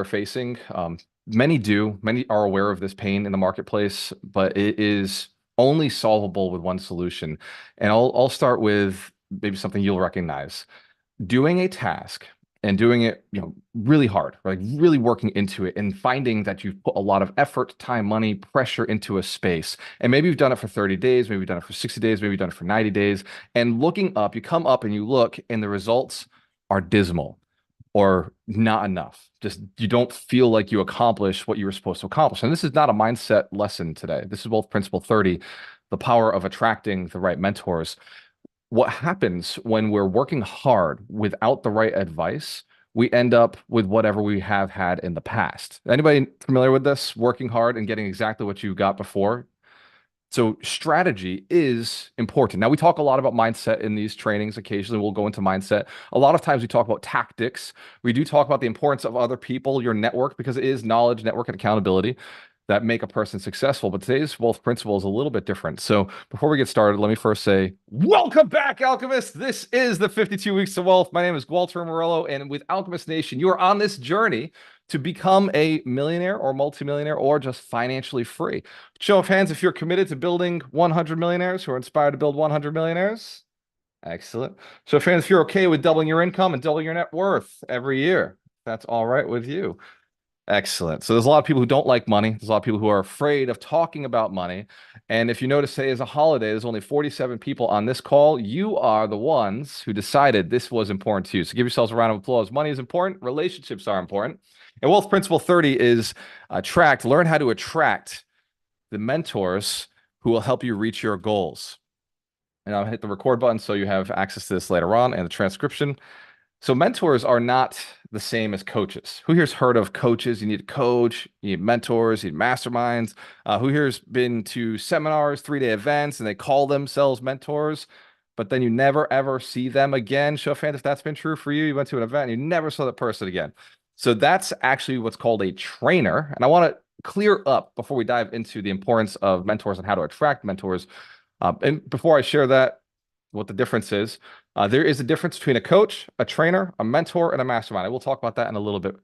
are facing. Many do. Many are aware of this pain in the marketplace, but it is only solvable with one solution. And I'll start with maybe something you'll recognize. Doing a task and doing it, really hard, like really working into it and finding that you've put a lot of effort, time, money, pressure into a space. And maybe you've done it for 30 days, maybe you've done it for 60 days, maybe you've done it for 90 days. And looking up, you come up and you look, and the results are dismal or not enough. Just you don't feel like you accomplish what you were supposed to accomplish. And this is not a mindset lesson today. This is both Principle 30, the power of attracting the right mentors. What happens when we're working hard without the right advice? We end up with whatever we have had in the past. Anybody familiar with this? Working hard and getting exactly what you got before? So strategy is important. Now, we talk a lot about mindset in these trainings. Occasionally, we'll go into mindset. A lot of times we talk about tactics. We do talk about the importance of other people, your network, because it is knowledge, network, and accountability that make a person successful. But today's wealth principle is a little bit different. So before we get started, let me first say, welcome back, Alchemists. This is the 52 Weeks to Wealth. My name is Walter Morello, and with Alchemist Nation, you are on this journey to become a millionaire or multimillionaire or just financially free. Show of hands if you're committed to building 100 millionaires who are inspired to build 100 millionaires. Excellent. Show of hands if you're okay with doubling your income and doubling your net worth every year. That's all right with you. Excellent. So there's a lot of people who don't like money. There's a lot of people who are afraid of talking about money. And if you notice, today is a holiday. There's only 47 people on this call. You are the ones who decided this was important to you. So give yourselves a round of applause. Money is important. Relationships are important. And Wealth Principle 30 is learn how to attract the mentors who will help you reach your goals. And I'll hit the record button so you have access to this later on and the transcription. So mentors are not the same as coaches. Who here's heard of coaches? You need a coach, you need mentors, you need masterminds. Who here's been to seminars, 3-day events, and they call themselves mentors, but then you never ever see them again? Show of hands if that's been true for you. You went to an event and you never saw that person again. So that's actually what's called a trainer. And I want to clear up before we dive into the importance of mentors and how to attract mentors. And before I share that, what the difference is, there is a difference between a coach, a trainer, a mentor, and a mastermind. I will talk about that in a little bit.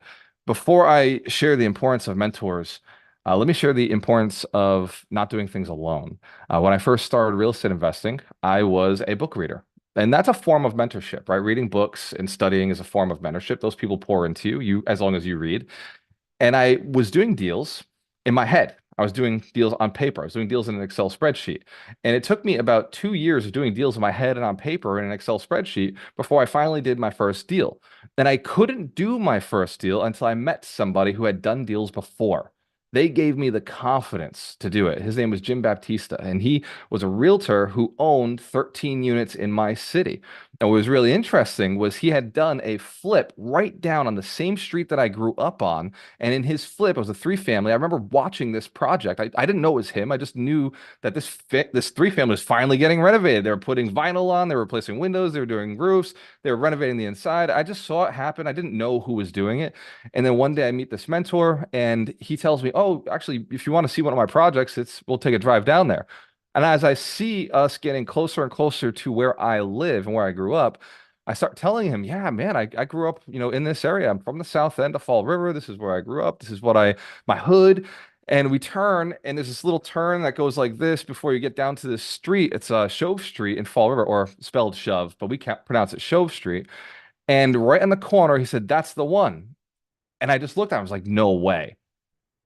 Before I share the importance of mentors, let me share the importance of not doing things alone. When I first started real estate investing, I was a book reader. And that's a form of mentorship, right? Reading books and studying is a form of mentorship. Those people pour into you as long as you read. And I was doing deals in my head. I was doing deals on paper. I was doing deals in an Excel spreadsheet. And it took me about 2 years of doing deals in my head and on paper in an Excel spreadsheet before I finally did my first deal. And I couldn't do my first deal until I met somebody who had done deals before. They gave me the confidence to do it. His name was Jim Baptista, and he was a realtor who owned 13 units in my city. And what was really interesting was he had done a flip right down on the same street that I grew up on. And in his flip, it was a 3-family. I remember watching this project. I didn't know it was him. I just knew that this 3-family was finally getting renovated. They were putting vinyl on, they were replacing windows, they were doing roofs, they were renovating the inside. I just saw it happen. I didn't know who was doing it. And then one day I meet this mentor and he tells me, oh, actually, if you want to see one of my projects, we'll take a drive down there. And as I see us getting closer and closer to where I live and where I grew up, I start telling him, yeah, man, I grew up, in this area. I'm from the south end of Fall River. This is where I grew up. This is my hood. And we turn, and there's this little turn that goes like this before you get down to this street. It's Shove Street in Fall River, or spelled Shove, but we can't pronounce it Shove Street. And right in the corner, he said, that's the one. And I just looked at him, I was like, no way.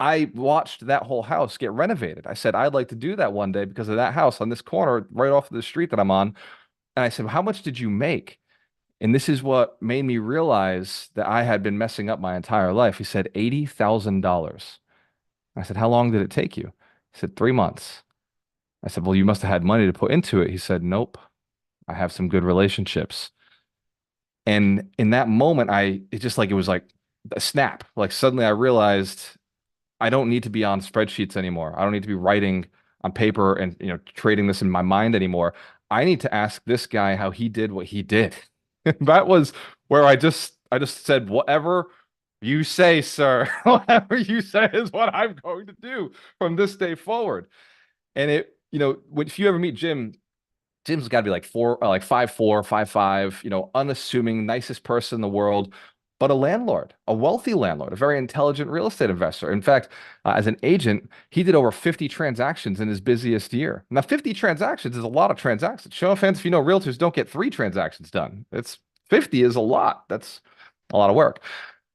I watched that whole house get renovated. I said, I'd like to do that one day because of that house on this corner right off of the street that I'm on. And I said, how much did you make? And this is what made me realize that I had been messing up my entire life. He said, $80,000. I said, how long did it take you? He said, 3 months. I said, well, you must have had money to put into it. He said, nope, I have some good relationships. And in that moment, it was like a snap. Like suddenly I realized I don't need to be on spreadsheets anymore. I don't need to be writing on paper and trading this in my mind anymore. I need to ask this guy how he did what he did. That was where I just said, whatever you say, sir, whatever you say is what I'm going to do from this day forward. And if you ever meet Jim, Jim's got to be like 5'4", 5'5", unassuming, nicest person in the world. but a landlord, a wealthy landlord, a very intelligent real estate investor. In fact, as an agent, he did over 50 transactions in his busiest year. Now, 50 transactions is a lot of transactions. Show of hands if you know realtors don't get 3 transactions done. It's 50 is a lot. That's a lot of work.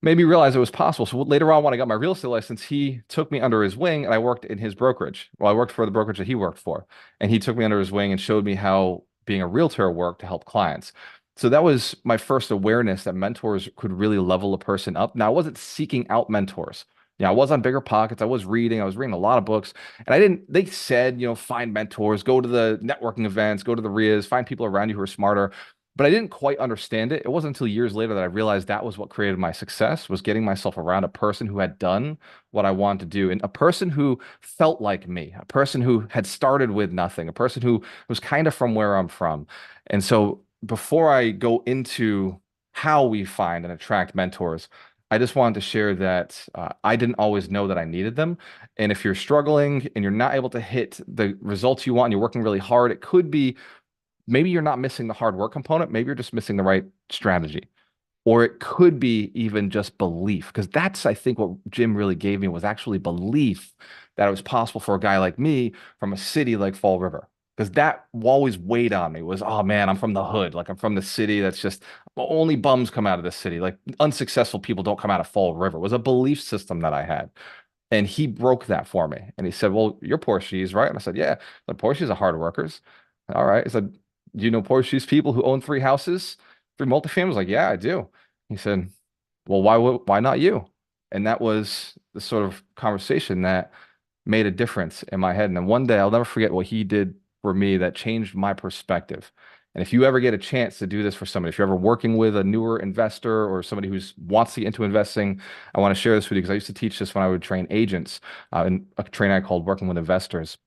Made me realize it was possible. So later on, when I got my real estate license, he took me under his wing and I worked in his brokerage. Well, I worked for the brokerage that he worked for. And he took me under his wing and showed me how being a realtor worked to help clients. So that was my first awareness that mentors could really level a person up. Now, I wasn't seeking out mentors. Yeah, I was on Bigger Pockets. I was reading a lot of books. And I didn't, they said, find mentors, go to the networking events, go to the RIAs, find people around you who are smarter. But I didn't quite understand it. It wasn't until years later that I realized that was what created my success, was getting myself around a person who had done what I wanted to do, and a person who felt like me, a person who had started with nothing, a person who was kind of from where I'm from. And so before I go into how we find and attract mentors, I just wanted to share that I didn't always know that I needed them. And if you're struggling and you're not able to hit the results you want and you're working really hard, it could be maybe you're not missing the hard work component. Maybe you're just missing the right strategy. Or it could be even just belief, because that's, I think, what Jim really gave me was actually belief that it was possible for a guy like me from a city like Fall River. Because that always weighed on me was, oh man, I'm from the hood. Like I'm from the city that's just only bums come out of this city. Like unsuccessful people don't come out of Fall River. It was a belief system that I had. And he broke that for me. And he said, well, you're Portuguese, right? And I said, yeah. The Portuguese are hard workers. All right. He said, do you know Portuguese people who own 3 houses, 3 multifamilies? I was like, yeah, I do. He said, well, why not you? And that was the sort of conversation that made a difference in my head. And then one day I'll never forget what he did for me that changed my perspective. And if you ever get a chance to do this for somebody, if you're ever working with a newer investor or somebody who wants to get into investing, I want to share this with you because I used to teach this when I would train agents in a training I called Working with Investors.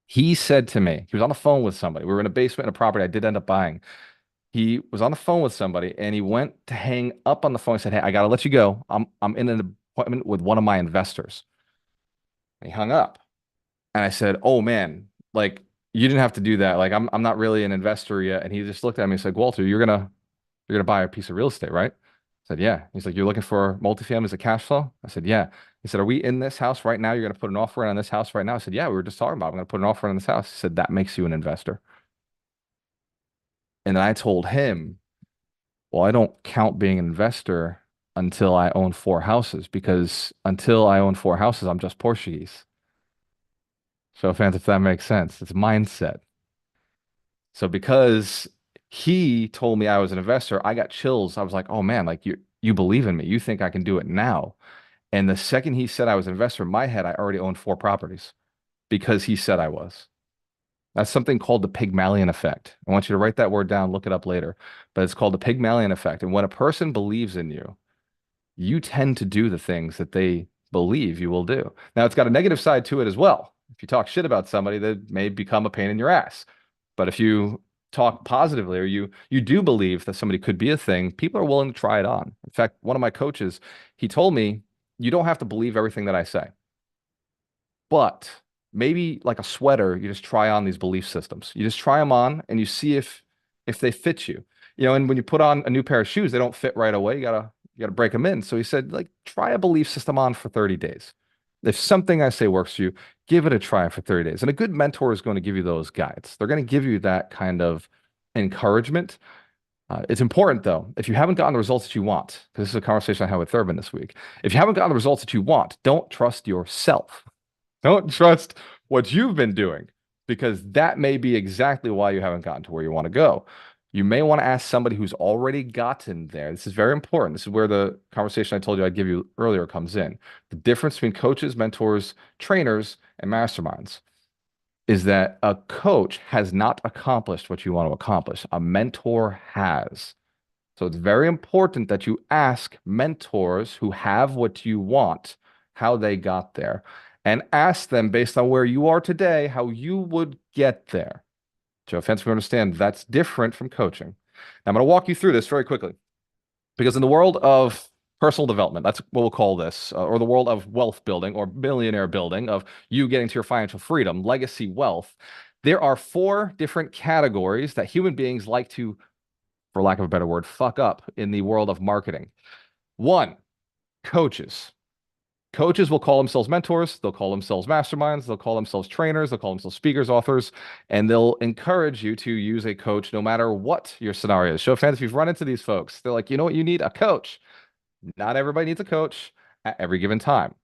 He said to me, he was on the phone with somebody. We were in a basement in a property I did end up buying. He was on the phone with somebody and he went to hang up on the phone and said, hey, I got to let you go. I'm in an appointment with one of my investors. And he hung up. And I said, oh man, like you didn't have to do that. Like I'm not really an investor yet. And he just looked at me and said, Walter, you're gonna buy a piece of real estate, right? I said, yeah. He's like, you're looking for multifamily as a cash flow? I said, yeah. He said, are we in this house right now? You're gonna put an offer in on this house right now? I said, yeah, we were just talking about it. I'm gonna put an offer in on this house. He said, that makes you an investor. And then I told him, well, I don't count being an investor until I own 4 houses because until I own 4 houses, I'm just Portuguese. So, fans, if that makes sense, it's mindset. So, because he told me I was an investor, I got chills. I was like, oh man, like you believe in me. You think I can do it now. And the second he said I was an investor, in my head, I already owned 4 properties because he said I was. That's something called the Pygmalion effect. I want you to write that word down, look it up later. But it's called the Pygmalion effect. And when a person believes in you, you tend to do the things that they believe you will do. Now, it's got a negative side to it as well. If you talk shit about somebody, that may become a pain in your ass. But if you talk positively or you do believe that somebody could be a thing, people are willing to try it on. In fact, one of my coaches, he told me, you don't have to believe everything that I say. But maybe like a sweater, you just try on these belief systems. You just try them on and you see if they fit you. And when you put on a new pair of shoes, they don't fit right away. You gotta break them in. So he said, like, try a belief system on for 30 days. If something I say works for you, give it a try for 30 days. And a good mentor is going to give you those guides. They're going to give you that kind of encouragement. It's important though, if you haven't gotten the results that you want, because this is a conversation I had with Thurman this week. If you haven't gotten the results that you want, don't trust yourself. Don't trust what you've been doing because that may be exactly why you haven't gotten to where you want to go. You may want to ask somebody who's already gotten there. This is very important. This is where the conversation I told you I'd give you earlier comes in. The difference between coaches, mentors, trainers, and masterminds is that a coach has not accomplished what you want to accomplish. A mentor has. So it's very important that you ask mentors who have what you want, how they got there, and ask them based on where you are today, how you would get there. Joe Fence, we understand that's different from coaching. Now, I'm going to walk you through this very quickly because in the world of personal development, that's what we'll call this, or the world of wealth building or millionaire building, of you getting to your financial freedom, legacy wealth, there are 4 different categories that human beings like to, for lack of a better word, fuck up in the world of marketing. One, coaches. Coaches will call themselves mentors, they'll call themselves masterminds, they'll call themselves trainers, they'll call themselves speakers, authors, and they'll encourage you to use a coach no matter what your scenario is. Show of hands if you've run into these folks. They're like, you know what, you need a coach. Not everybody needs a coach at every given time.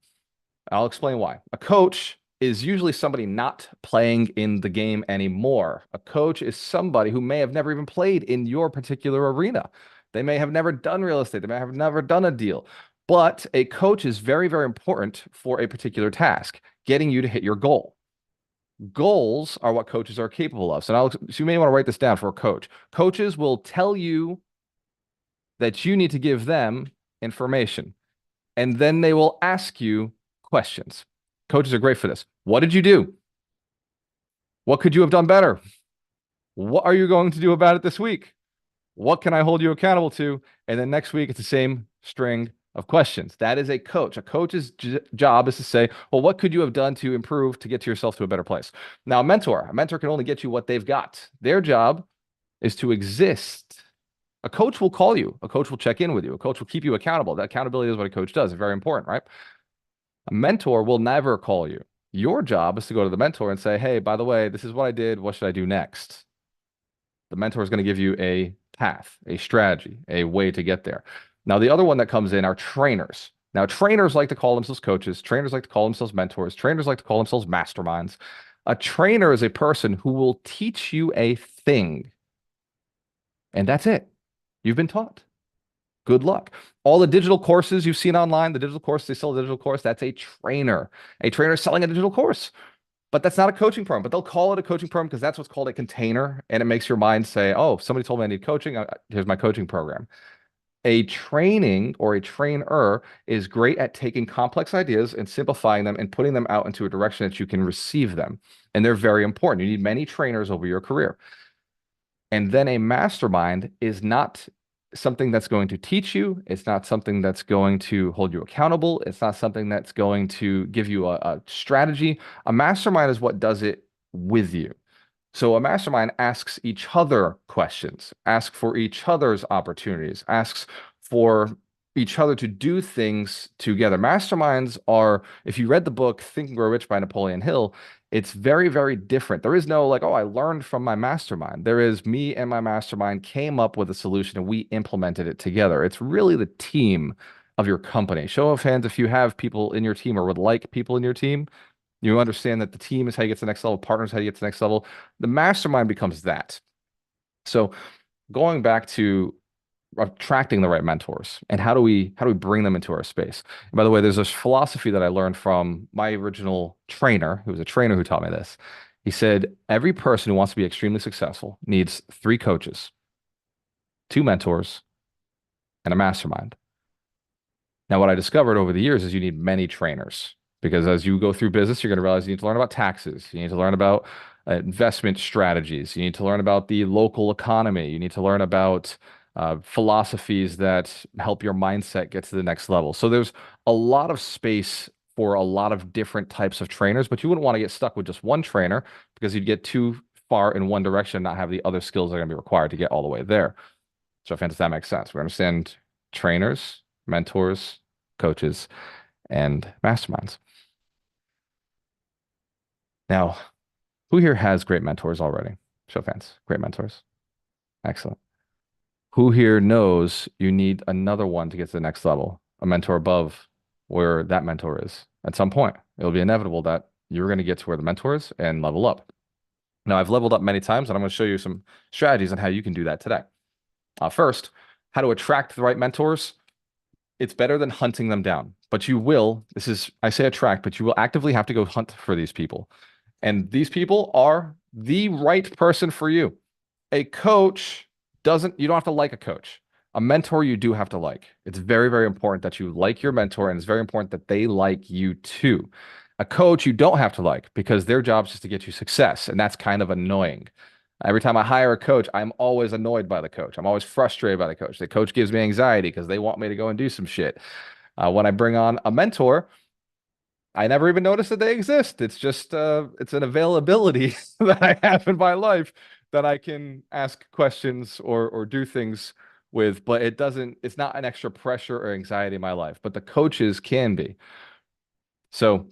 I'll explain why. A coach is usually somebody not playing in the game anymore. A coach is somebody who may have never even played in your particular arena. They may have never done real estate. They may have never done a deal. But a coach is very, very important for a particular task, getting you to hit your goal. Goals are what coaches are capable of. So you may want to write this down for a coach. Coaches will tell you that you need to give them information, and then they will ask you questions. Coaches are great for this. What did you do? What could you have done better? What are you going to do about it this week? What can I hold you accountable to? And then next week, it's the same string of questions. That is a coach. A coach's job is to say, well, what could you have done to improve to get to yourself to a better place? Now, a mentor can only get you what they've got. Their job is to exist. A coach will call you. A coach will check in with you. A coach will keep you accountable. That accountability is what a coach does. It's very important, right? A mentor will never call you. Your job is to go to the mentor and say, hey, by the way, this is what I did. What should I do next? The mentor is going to give you a path, a strategy, a way to get there. Now, the other one that comes in are trainers. Now, trainers like to call themselves coaches. Trainers like to call themselves mentors. Trainers like to call themselves masterminds. A trainer is a person who will teach you a thing. And that's it. You've been taught. Good luck. All the digital courses you've seen online, the digital course, they sell a digital course, that's a trainer. A trainer is selling a digital course. But that's not a coaching program, but they'll call it a coaching program because that's what's called a container. And it makes your mind say, oh, somebody told me I need coaching. Here's my coaching program. A training or a trainer is great at taking complex ideas and simplifying them and putting them out into a direction that you can receive them. And they're very important. You need many trainers over your career. And then a mastermind is not something that's going to teach you. It's not something that's going to hold you accountable. It's not something that's going to give you a strategy. A mastermind is what does it with you. So a mastermind asks each other questions, asks for each other's opportunities, asks for each other to do things together. Masterminds are, if you read the book Think and Grow Rich by Napoleon Hill, it's very, very different. There is no like, oh, I learned from my mastermind. There is me and my mastermind came up with a solution and we implemented it together. It's really the team of your company. Show of hands if you have people in your team or would like people in your team. You understand that the team is how you get to the next level, partners how you get to the next level. The mastermind becomes that. So going back to attracting the right mentors and how do we bring them into our space? And by the way, there's this philosophy that I learned from my original trainer, who was a trainer who taught me this. He said, every person who wants to be extremely successful needs 3 coaches, 2 mentors, and a mastermind. Now, what I discovered over the years is you need many trainers because as you go through business, you're going to realize you need to learn about taxes. You need to learn about investment strategies. You need to learn about the local economy. You need to learn about philosophies that help your mindset get to the next level. So there's a lot of space for a lot of different types of trainers, but you wouldn't want to get stuck with just one trainer because you'd get too far in one direction and not have the other skills that are going to be required to get all the way there. So if that makes sense, we understand trainers, mentors, coaches, and masterminds. Now, who here has great mentors already? Show of hands. Great mentors. Excellent. Who here knows you need another one to get to the next level, a mentor above where that mentor is? At some point, it'll be inevitable that you're going to get to where the mentor is and level up. Now, I've leveled up many times, and I'm going to show you some strategies on how you can do that today. First, how to attract the right mentors. It's better than hunting them down, but you will, I say attract, but you will actively have to go hunt for these people. And these people are the right person for you. A coach you don't have to like a coach. A mentor you do have to like. It's very, very important that you like your mentor, and it's very important that they like you too. A coach you don't have to like because their job is just to get you success, and that's kind of annoying. Every time I hire a coach, I'm always annoyed by the coach. I'm always frustrated by the coach. The coach gives me anxiety because they want me to go and do some shit. When I bring on a mentor, I never even notice that they exist. It's just it's an availability that I have in my life that I can ask questions or do things with, but it's not an extra pressure or anxiety in my life, but the coaches can be. So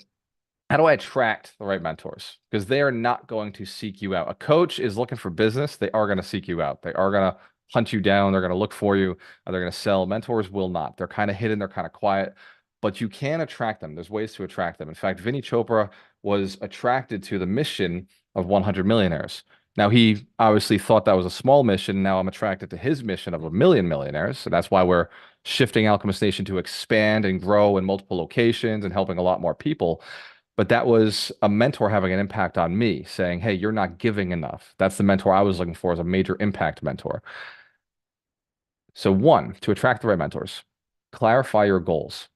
how do I attract the right mentors? Because they are not going to seek you out. A coach is looking for business. They are going to seek you out. They are going to hunt you down. They're going to look for you. They're going to sell. Mentors will not. They're kind of hidden. They're kind of quiet, but you can attract them. There's ways to attract them. In fact, Vinny Chopra was attracted to the mission of 100 millionaires. Now, he obviously thought that was a small mission. Now I'm attracted to his mission of 1 million millionaires. So that's why we're shifting Alchemist Nation to expand and grow in multiple locations and helping a lot more people. But that was a mentor having an impact on me, saying, "Hey, you're not giving enough." That's the mentor I was looking for as a major impact mentor. So, one, to attract the right mentors, clarify your goals.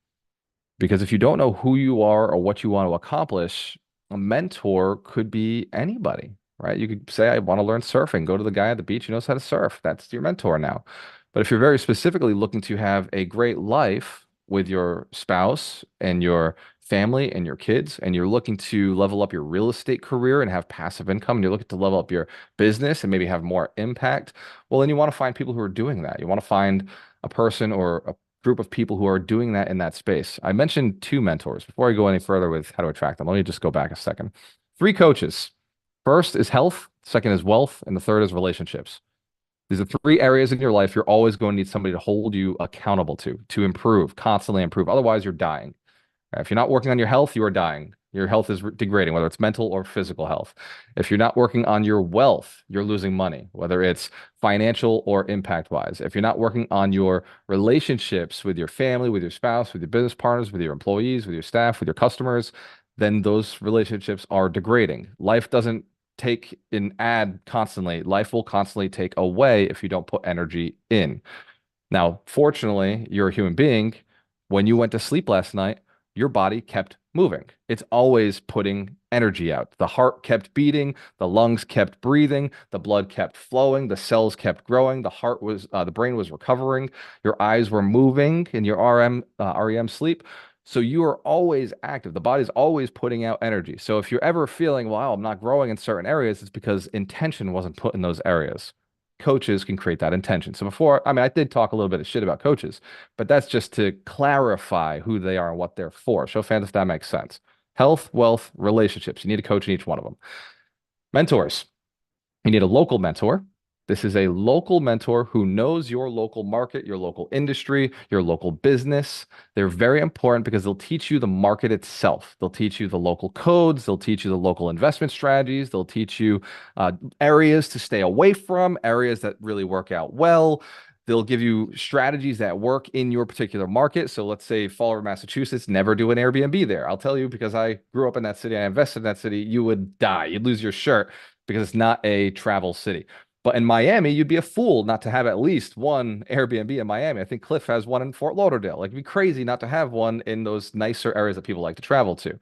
Because if you don't know who you are or what you want to accomplish, a mentor could be anybody, right? You could say, I want to learn surfing. Go to the guy at the beach who knows how to surf. That's your mentor now. But if you're very specifically looking to have a great life with your spouse and your family and your kids, and you're looking to level up your real estate career and have passive income, and you're looking to level up your business and maybe have more impact, well, then you want to find people who are doing that. You want to find a person or a group of people who are doing that in that space. I mentioned two mentors. Before I go any further with how to attract them, let me just go back a second. Three coaches. First is health, second is wealth, and the third is relationships. These are three areas in your life you're always going to need somebody to hold you accountable to improve, constantly improve. Otherwise, you're dying. If you're not working on your health, you are dying. Your health is degrading, whether it's mental or physical health. If you're not working on your wealth, you're losing money, whether it's financial or impact wise. If you're not working on your relationships with your family, with your spouse, with your business partners, with your employees, with your staff, with your customers, then those relationships are degrading. Life doesn't take an ad constantly. Life will constantly take away if you don't put energy in. Now, fortunately, you're a human being. When you went to sleep last night, your body kept moving. It's always putting energy out. The heart kept beating, the lungs kept breathing, the blood kept flowing, the cells kept growing, the brain was recovering, your eyes were moving in your REM sleep. So you are always active. The body's always putting out energy. So if you're ever feeling, wow, I'm not growing in certain areas, it's because intention wasn't put in those areas. Coaches can create that intention. So before, I mean, I did talk a little bit of shit about coaches, but that's just to clarify who they are and what they're for. Show fans if that makes sense. Health, wealth, relationships. You need a coach in each one of them. Mentors. You need a local mentor. This is a local mentor who knows your local market, your local industry, your local business. They're very important because they'll teach you the market itself. They'll teach you the local codes. They'll teach you the local investment strategies. They'll teach you areas to stay away from, areas that really work out well. They'll give you strategies that work in your particular market. So let's say Fall River, Massachusetts, never do an Airbnb there. I'll tell you because I grew up in that city, I invested in that city, you would die. You'd lose your shirt because it's not a travel city. But in Miami, you'd be a fool not to have at least one Airbnb in Miami. I think Cliff has one in Fort Lauderdale. Like, it'd be crazy not to have one in those nicer areas that people like to travel to.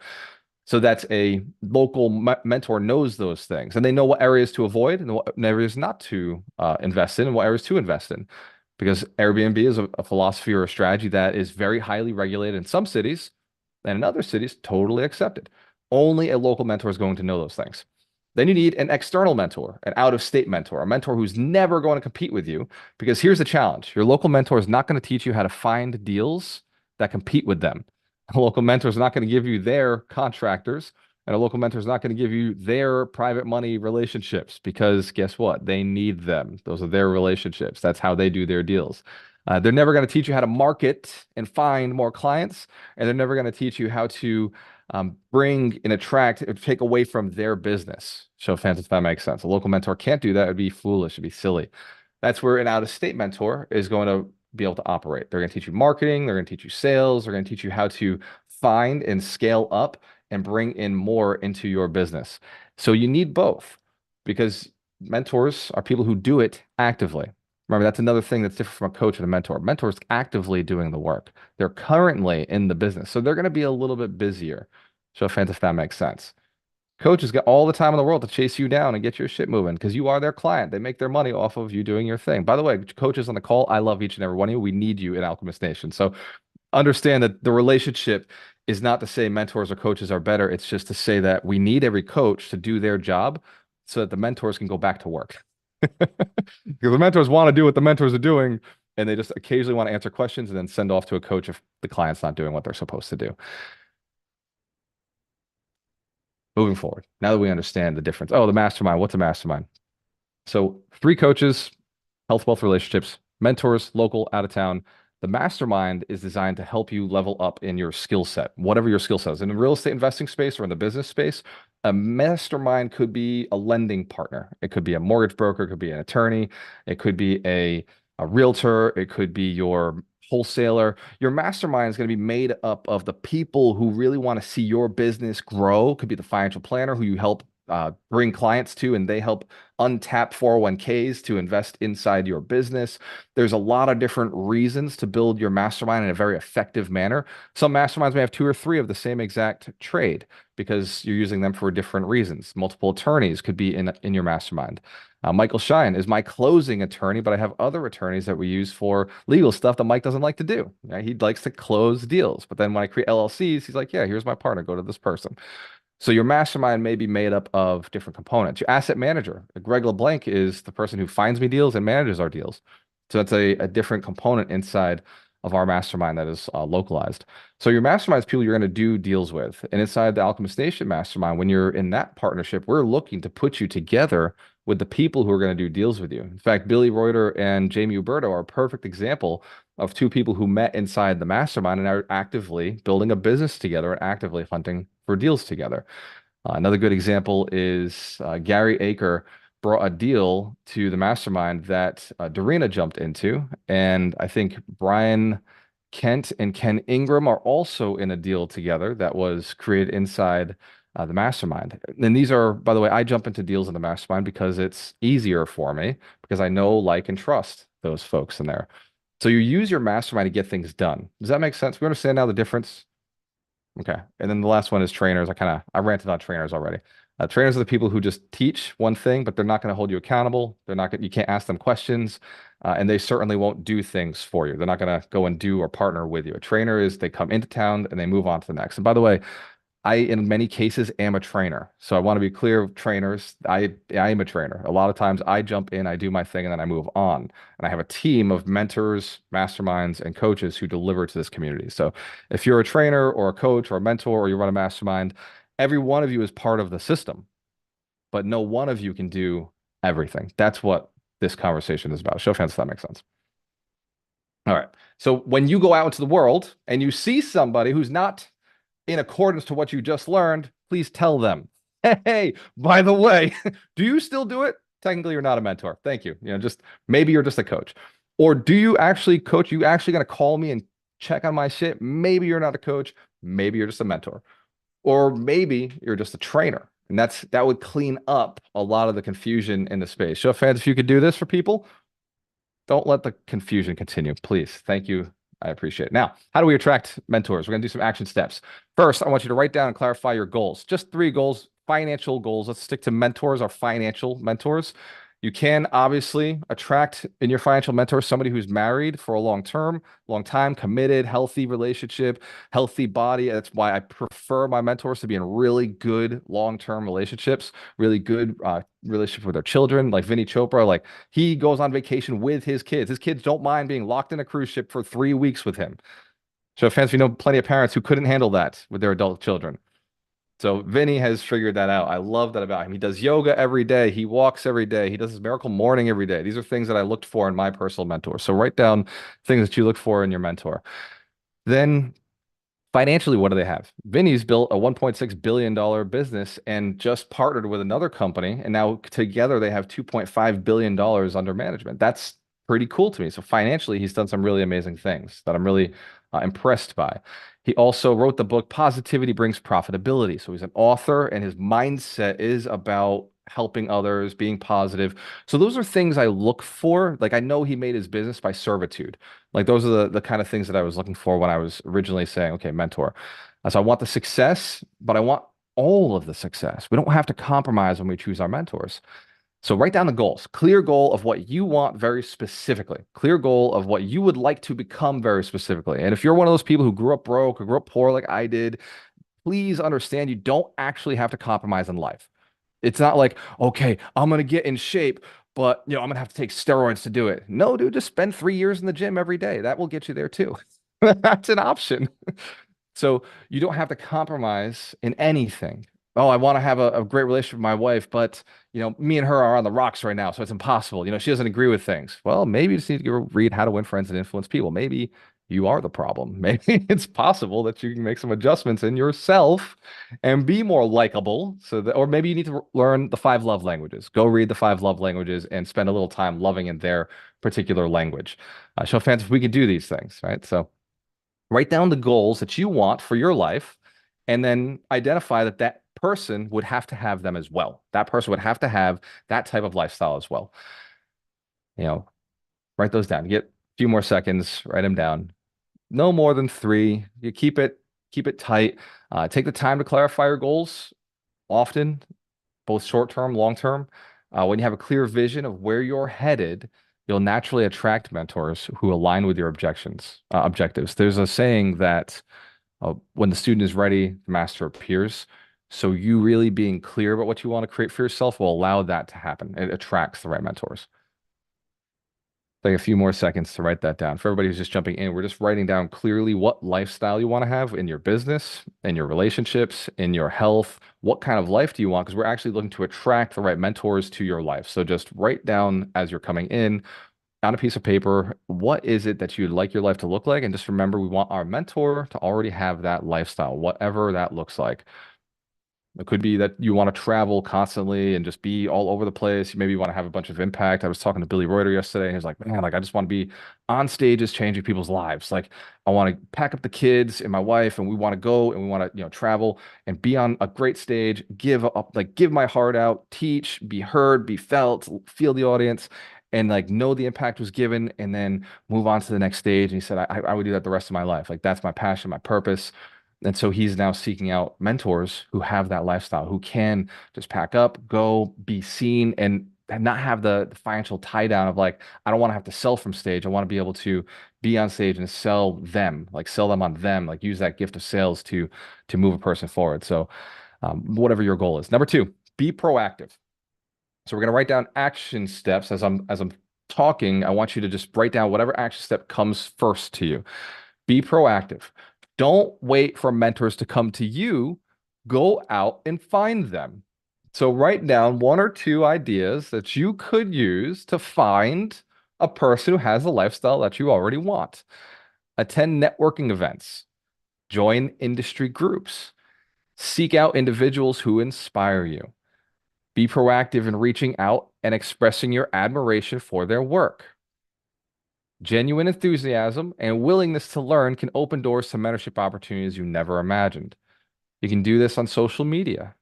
So that's a local mentor knows those things, and they know what areas to avoid and what areas not to invest in and what areas to invest in. Because Airbnb is a philosophy or a strategy that is very highly regulated in some cities, and in other cities, totally accepted. Only a local mentor is going to know those things. Then you need an external mentor, an out-of-state mentor, a mentor who's never going to compete with you. Because here's the challenge. Your local mentor is not going to teach you how to find deals that compete with them. A local mentor is not going to give you their contractors, and a local mentor is not going to give you their private money relationships because guess what? They need them. Those are their relationships. That's how they do their deals. They're never going to teach you how to market and find more clients, and they're never going to teach you how to bring and attract, take away from their business. Show fans if that makes sense. A local mentor can't do that. It'd be foolish. It'd be silly. That's where an out-of-state mentor is going to be able to operate. They're going to teach you marketing. They're going to teach you sales. They're going to teach you how to find and scale up and bring in more into your business. So you need both because mentors are people who do it actively. Remember, that's another thing that's different from a coach and a mentor. Mentors actively doing the work. They're currently in the business. So they're going to be a little bit busier. Show fans if that makes sense. Coaches got all the time in the world to chase you down and get your shit moving because you are their client. They make their money off of you doing your thing. By the way, coaches on the call, I love each and every one of you. We need you in Alchemist Nation. So understand that the relationship is not to say mentors or coaches are better. It's just to say that we need every coach to do their job so that the mentors can go back to work. Because the mentors want to do what the mentors are doing, and they just occasionally want to answer questions and then send off to a coach if the client's not doing what they're supposed to do. Moving forward, now that we understand the difference. Oh, the mastermind. What's a mastermind? So three coaches, health, wealth, relationships, mentors, local, out of town. The mastermind is designed to help you level up in your skill set, whatever your skill set is. In the real estate investing space or in the business space, a mastermind could be a lending partner. It could be a mortgage broker, it could be an attorney, it could be a realtor, it could be your wholesaler. Your mastermind is going to be made up of the people who really want to see your business grow. It could be the financial planner who you help bring clients to, and they help untap 401ks to invest inside your business. There's a lot of different reasons to build your mastermind in a very effective manner. Some masterminds may have two or three of the same exact trade because you're using them for different reasons. Multiple attorneys could be in your mastermind. Michael Shine is my closing attorney, but I have other attorneys that we use for legal stuff that Mike doesn't like to do. Right? He likes to close deals, but then when I create LLCs, he's like, yeah, here's my partner, go to this person. So your mastermind may be made up of different components. Your asset manager, Greg LeBlanc, is the person who finds me deals and manages our deals. So that's a different component inside of our mastermind that is localized. So your mastermind is people you're going to do deals with. And inside the Alchemist Nation mastermind, when you're in that partnership, we're looking to put you together with the people who are going to do deals with you. In fact, Billy Reuter and Jamie Uberto are a perfect example of two people who met inside the mastermind and are actively building a business together and actively hunting for deals together. Another good example is Gary Aker brought a deal to the mastermind that Dorina jumped into. And I think Brian Kent and Ken Ingram are also in a deal together that was created inside the mastermind. And these are, by the way, I jump into deals in the mastermind because it's easier for me because I know, like, and trust those folks in there. So you use your mastermind to get things done. Does that make sense? We understand now the difference? Okay. And then the last one is trainers. I ranted on trainers already. Trainers are the people who just teach one thing, but they're not going to hold you accountable. They're not going, you can't ask them questions, and they certainly won't do things for you. They're not going to go and do or partner with you. A trainer is they come into town and they move on to the next. And by the way, I, in many cases, am a trainer. So I want to be clear, trainers. I am a trainer. A lot of times I jump in, I do my thing, and then I move on. And I have a team of mentors, masterminds, and coaches who deliver to this community. So if you're a trainer or a coach or a mentor or you run a mastermind, every one of you is part of the system, but no one of you can do everything. That's what this conversation is about. Show of hands if that makes sense. All right. So when you go out into the world and you see somebody who's not in accordance to what you just learned, please tell them, hey, by the way, do you still do it? Technically, you're not a mentor. Thank you. Just maybe you're just a coach. Or do you actually coach? You actually going to call me and check on my shit? Maybe you're not a coach. Maybe you're just a mentor. Or maybe you're just a trainer. And that would clean up a lot of the confusion in the space. Show of hands if you could do this for people. Don't let the confusion continue, please. Thank you. I appreciate it. Now, how do we attract mentors? We're going to do some action steps. First, I want you to write down and clarify your goals. Just 3 goals, financial goals. Let's stick to mentors, our financial mentors. You can obviously attract in your financial mentor somebody who's married for a long time, committed, healthy relationship, healthy body. That's why I prefer my mentors to be in really good long-term relationships, really good relationship with their children. Like Vinny Chopra, like he goes on vacation with his kids. His kids don't mind being locked in a cruise ship for 3 weeks with him. So fans, we know plenty of parents who couldn't handle that with their adult children. So Vinny has figured that out. I love that about him. He does yoga every day. He walks every day. He does his miracle morning every day. These are things that I looked for in my personal mentor. So write down things that you look for in your mentor. Then financially, what do they have? Vinny's built a $1.6 billion business and just partnered with another company. And now together they have $2.5 billion under management. That's pretty cool to me. So financially, he's done some really amazing things that I'm really impressed by. He also wrote the book Positivity Brings Profitability. So he's an author and his mindset is about helping others, being positive. So those are things I look for. Like I know he made his business by servitude. Like those are the kind of things that I was looking for when I was originally saying, okay, mentor. So I want the success, but I want all of the success. We don't have to compromise when we choose our mentors. So write down the goals, clear goal of what you want very specifically, clear goal of what you would like to become very specifically. And if you're one of those people who grew up broke or grew up poor like I did, please understand you don't actually have to compromise in life. It's not like, okay, I'm going to get in shape, but I'm gonna have to take steroids to do it. No, dude, just spend 3 years in the gym every day. That will get you there too. That's an option. So you don't have to compromise in anything. Oh, I want to have a great relationship with my wife, but me and her are on the rocks right now, so it's impossible. She doesn't agree with things. Well, maybe you just need to go read How to Win Friends and Influence People. Maybe you are the problem. Maybe it's possible that you can make some adjustments in yourself and be more likable. So that, or maybe you need to learn the five love languages. Go read the five love languages and spend a little time loving in their particular language. Show fans if we can do these things, right? So write down the goals that you want for your life and then identify that that person would have to have them as well. That person would have to have that type of lifestyle as well. You know, write those down. Get a few more seconds, write them down. No more than three. You keep it tight. Take the time to clarify your goals often, both short term, long term. When you have a clear vision of where you're headed, you'll naturally attract mentors who align with your objectives. There's a saying that when the student is ready, the master appears. So you really being clear about what you want to create for yourself will allow that to happen. It attracts the right mentors. Take a few more seconds to write that down. For everybody who's just jumping in, we're just writing down clearly what lifestyle you want to have in your business, in your relationships, in your health. What kind of life do you want? Because we're actually looking to attract the right mentors to your life. So just write down as you're coming in on a piece of paper, what is it that you'd like your life to look like? And just remember, we want our mentor to already have that lifestyle, whatever that looks like. It could be that you want to travel constantly and just be all over the place. Maybe you want to have a bunch of impact. I was talking to Billy Reuter yesterday, and he was like, "Man, like I just want to be on stages changing people's lives. Like I want to pack up the kids and my wife, and we want to go and we want to, travel and be on a great stage, give my heart out, teach, be heard, be felt, feel the audience." And like know the impact was given, and then move on to the next stage. And he said, I would do that the rest of my life. Like that's my passion, my purpose. And so he's now seeking out mentors who have that lifestyle, who can just pack up, go, be seen, and not have the financial tie down of like, I don't want to have to sell from stage. I want to be able to be on stage and sell them, like sell them on them, like use that gift of sales to move a person forward. So whatever your goal is. Number two, be proactive. So we're going to write down action steps as I'm talking. I want you to just write down whatever action step comes first to you. Be proactive. Don't wait for mentors to come to you. Go out and find them. So write down one or two ideas that you could use to find a person who has a lifestyle that you already want. Attend networking events. Join industry groups. Seek out individuals who inspire you. Be proactive in reaching out and expressing your admiration for their work. Genuine enthusiasm and willingness to learn can open doors to mentorship opportunities you never imagined. You can do this on social media.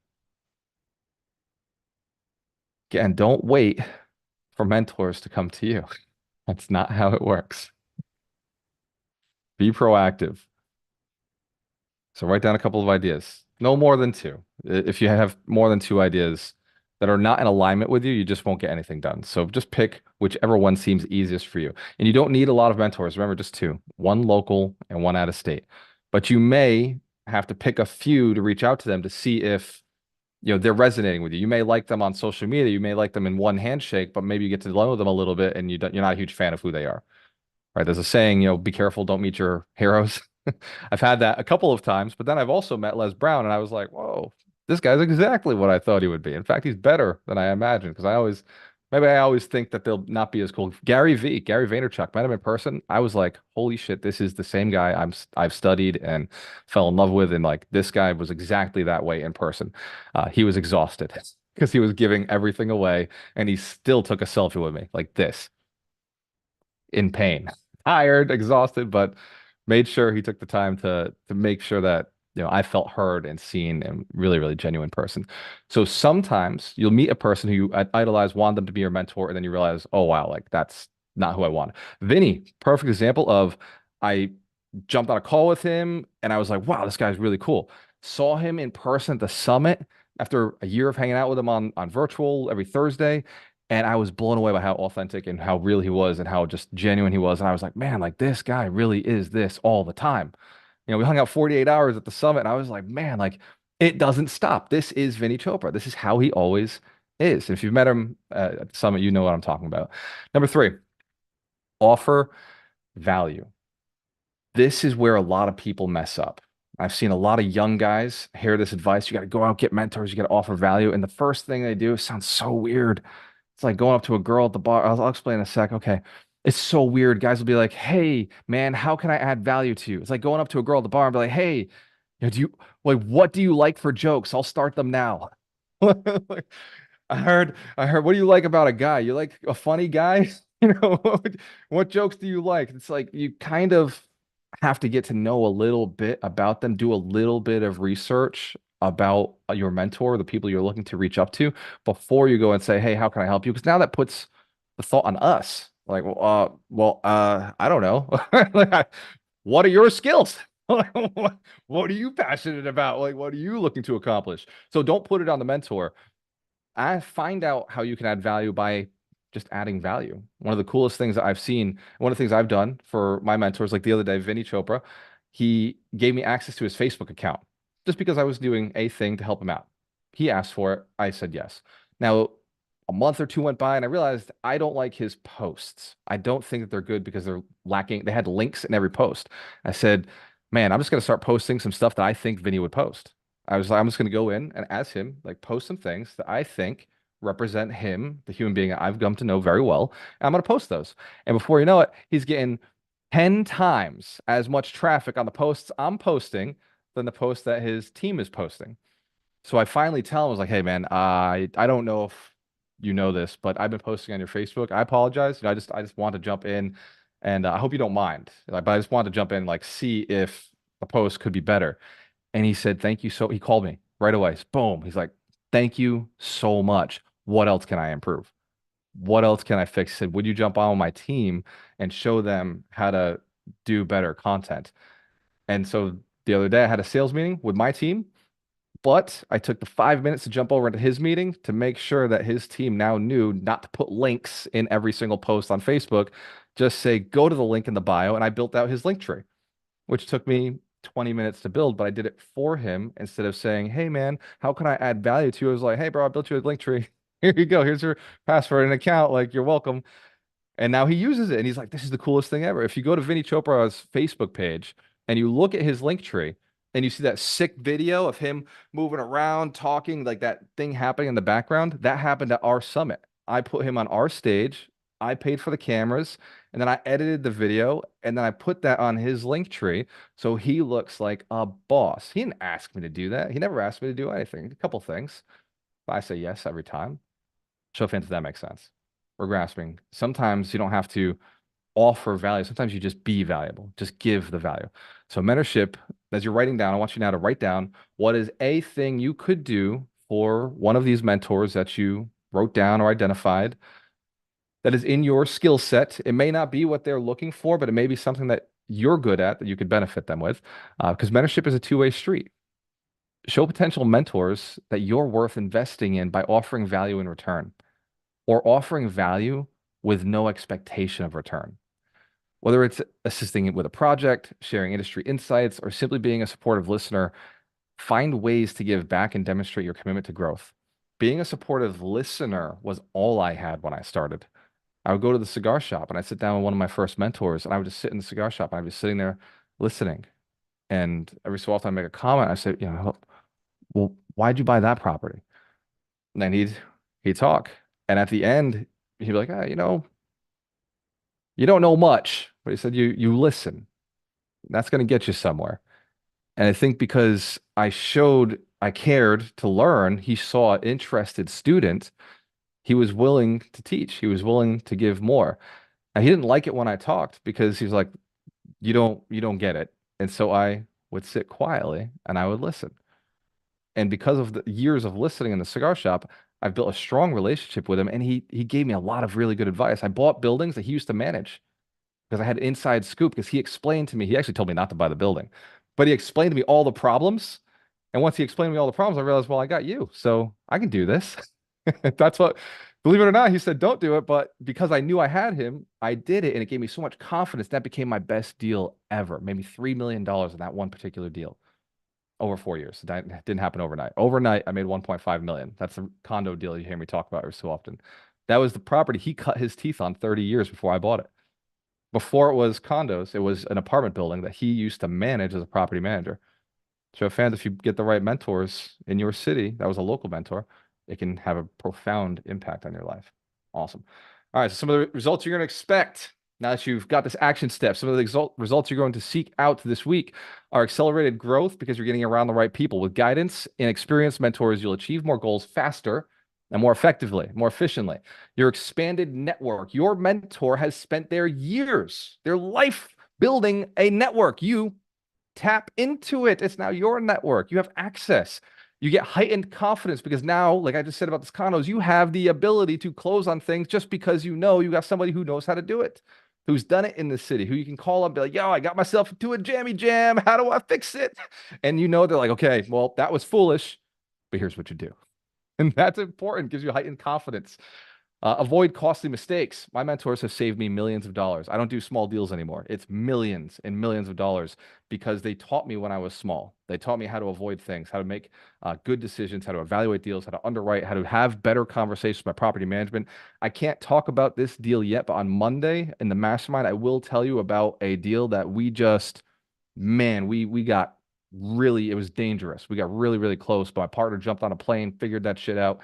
Again, don't wait for mentors to come to you. That's not how it works. Be proactive. So write down a couple of ideas. No more than two. If you have more than two ideas that are not in alignment with you, you just won't get anything done. So just pick whichever one seems easiest for you. And you don't need a lot of mentors. Remember, just two, one local and one out of state. But you may have to pick a few to reach out to them to see if they're resonating with you. You may like them on social media. You may like them in one handshake, but maybe you get to know them a little bit and you're not a huge fan of who they are. Right? There's a saying, be careful, don't meet your heroes. I've had that a couple of times, but then I've also met Les Brown and I was like, whoa, this guy's exactly what I thought he would be. In fact, he's better than I imagined because maybe I always think that they'll not be as cool. Gary Vaynerchuk, met him in person. I was like, holy shit, this is the same guy I've studied and fell in love with. And like, this guy was exactly that way in person. He was exhausted because he was giving everything away and he still took a selfie with me like this in pain, tired, exhausted, but made sure he took the time to make sure that I felt heard and seen and really, really genuine person. So sometimes you'll meet a person who you idolize, want them to be your mentor, and then you realize, oh wow, like that's not who I want. Vinny, perfect example of I jumped on a call with him and I was like, wow, this guy's really cool. Saw him in person at the summit after a year of hanging out with him on virtual every Thursday. And I was blown away by how authentic and how real he was and how just genuine he was. And I was like, man, like this guy really is this all the time. We hung out 48 hours at the summit and I was like, man, like it doesn't stop. This is Vinny Chopra. This is how he always is. If you've met him at the summit, you know what I'm talking about. Number three, offer value. This is where a lot of people mess up. I've seen a lot of young guys hear this advice. You got to go out, get mentors, you got to offer value. And the first thing they do sounds so weird. It's like going up to a girl at the bar. I'll explain in a sec. Okay. It's so weird. Guys will be like, hey, man, how can I add value to you? It's like going up to a girl at the bar and be like, hey, do you like what do you like for jokes? I'll start them now. Like, I heard, what do you like about a guy? You like a funny guy? What jokes do you like? It's like you kind of have to get to know a little bit about them, do a little bit of research about your mentor, the people you're looking to reach up to before you go and say, "Hey, how can I help you?" Because now that puts the thought on us. Like, I don't know. Like, what are your skills? What are you passionate about? Like, what are you looking to accomplish? So don't put it on the mentor. I find out how you can add value by just adding value. One of the coolest things that I've seen, one of the things I've done for my mentors, like the other day, Vinny Chopra, he gave me access to his Facebook account just because I was doing a thing to help him out. He asked for it. I said yes. Now, a month or two went by and I realized I don't like his posts. I don't think that they're good because they're lacking. They had links in every post. I said, man, I'm just going to start posting some stuff that I think Vinny would post. I was like, I'm just going to go in and as him, like post some things that I think represent him, the human being I've come to know very well. And I'm going to post those. And before you know it, he's getting 10 times as much traffic on the posts I'm posting than the post that his team is posting. So I finally tell him, I was like, hey, man, I don't know if you know this, but I've been posting on your Facebook. I apologize. I just want to jump in and I hope you don't mind. Like, but I just wanted to jump in, like, see if the post could be better. And he said, thank you. So he called me right away. Boom. He's like, thank you so much. What else can I improve? What else can I fix? He said, would you jump on my team and show them how to do better content? And so the other day I had a sales meeting with my team, but I took the 5 minutes to jump over into his meeting to make sure that his team now knew not to put links in every single post on Facebook. Just say, go to the link in the bio. And I built out his link tree, which took me 20 minutes to build, but I did it for him instead of saying, hey, man, how can I add value to you? I was like, hey, bro, I built you a link tree. Here you go. Here's your password and account. Like, you're welcome. And now he uses it. And he's like, this is the coolest thing ever. If you go to Vinny Chopra's Facebook page and you look at his link tree and you see that sick video of him moving around, talking, like that thing happening in the background, that happened at our summit. I put him on our stage. I paid for the cameras and then I edited the video and then I put that on his link tree so he looks like a boss. He didn't ask me to do that. He never asked me to do anything. A couple things. I say yes every time. Show fans if that makes sense. We're grasping. Sometimes you don't have to offer value. Sometimes you just be valuable. Just give the value. So mentorship, as you're writing down, I want you now to write down what is a thing you could do for one of these mentors that you wrote down or identified that is in your skill set. It may not be what they're looking for, but it may be something that you're good at that you could benefit them with. Because mentorship is a two-way street. Show potential mentors that you're worth investing in by offering value in return or offering value with no expectation of return. Whether it's assisting with a project, sharing industry insights, or simply being a supportive listener, find ways to give back and demonstrate your commitment to growth. Being a supportive listener was all I had when I started. I would go to the cigar shop and I'd sit down with one of my first mentors and I would just sit in the cigar shop and I'd be sitting there listening. And every so often I make a comment. I say, well, why'd you buy that property? And then he'd talk. And at the end, he'd be like, you don't know much, but he said you listen. That's going to get you somewhere. And I think because I cared to learn, he saw an interested student, he was willing to teach. He was willing to give more. And he didn't like it when I talked because he was like, you don't get it. And so I would sit quietly and I would listen. And because of the years of listening in the cigar shop, I've built a strong relationship with him and he gave me a lot of really good advice. I bought buildings that he used to manage because I had inside scoop because he explained to me, he actually told me not to buy the building, but he explained to me all the problems. And once he explained to me all the problems, I realized, well, I got you, so I can do this. That's what, believe it or not, he said, don't do it. But because I knew I had him, I did it. And it gave me so much confidence. That became my best deal ever. Maybe $3 million in that one particular deal. over 4 years. That didn't happen overnight. Overnight, I made 1.5 million. That's a condo deal you hear me talk about every so often. That was the property he cut his teeth on 30 years before I bought it. Before it was condos, it was an apartment building that he used to manage as a property manager. So fans, if you get the right mentors in your city, that was a local mentor, it can have a profound impact on your life. Awesome. All right, so some of the results you're going to expect now that you've got this action step, some of the results you're going to seek out this week are accelerated growth because you're getting around the right people. With guidance and experienced mentors, you'll achieve more goals faster and more effectively, more efficiently. Your expanded network, your mentor has spent their years, their life building a network. You tap into it. It's now your network. You have access. You get heightened confidence because now, like I just said about this condos, you have the ability to close on things just because you know you got somebody who knows how to do it, who's done it in the city, who you can call up and be like, yo, I got myself into a jammy jam. How do I fix it? And you know, they're like, okay, well, that was foolish, but here's what you do. And that's important, gives you heightened confidence. Avoid costly mistakes. My mentors have saved me millions of dollars. I don't do small deals anymore. It's millions and millions of dollars because they taught me when I was small. They taught me how to avoid things, how to make good decisions, how to evaluate deals, how to underwrite, how to have better conversations with my property management. I can't talk about this deal yet, but on Monday in the mastermind, I will tell you about a deal that we just, man, we got really, it was dangerous. We got really, really close, but my partner jumped on a plane, figured that shit out.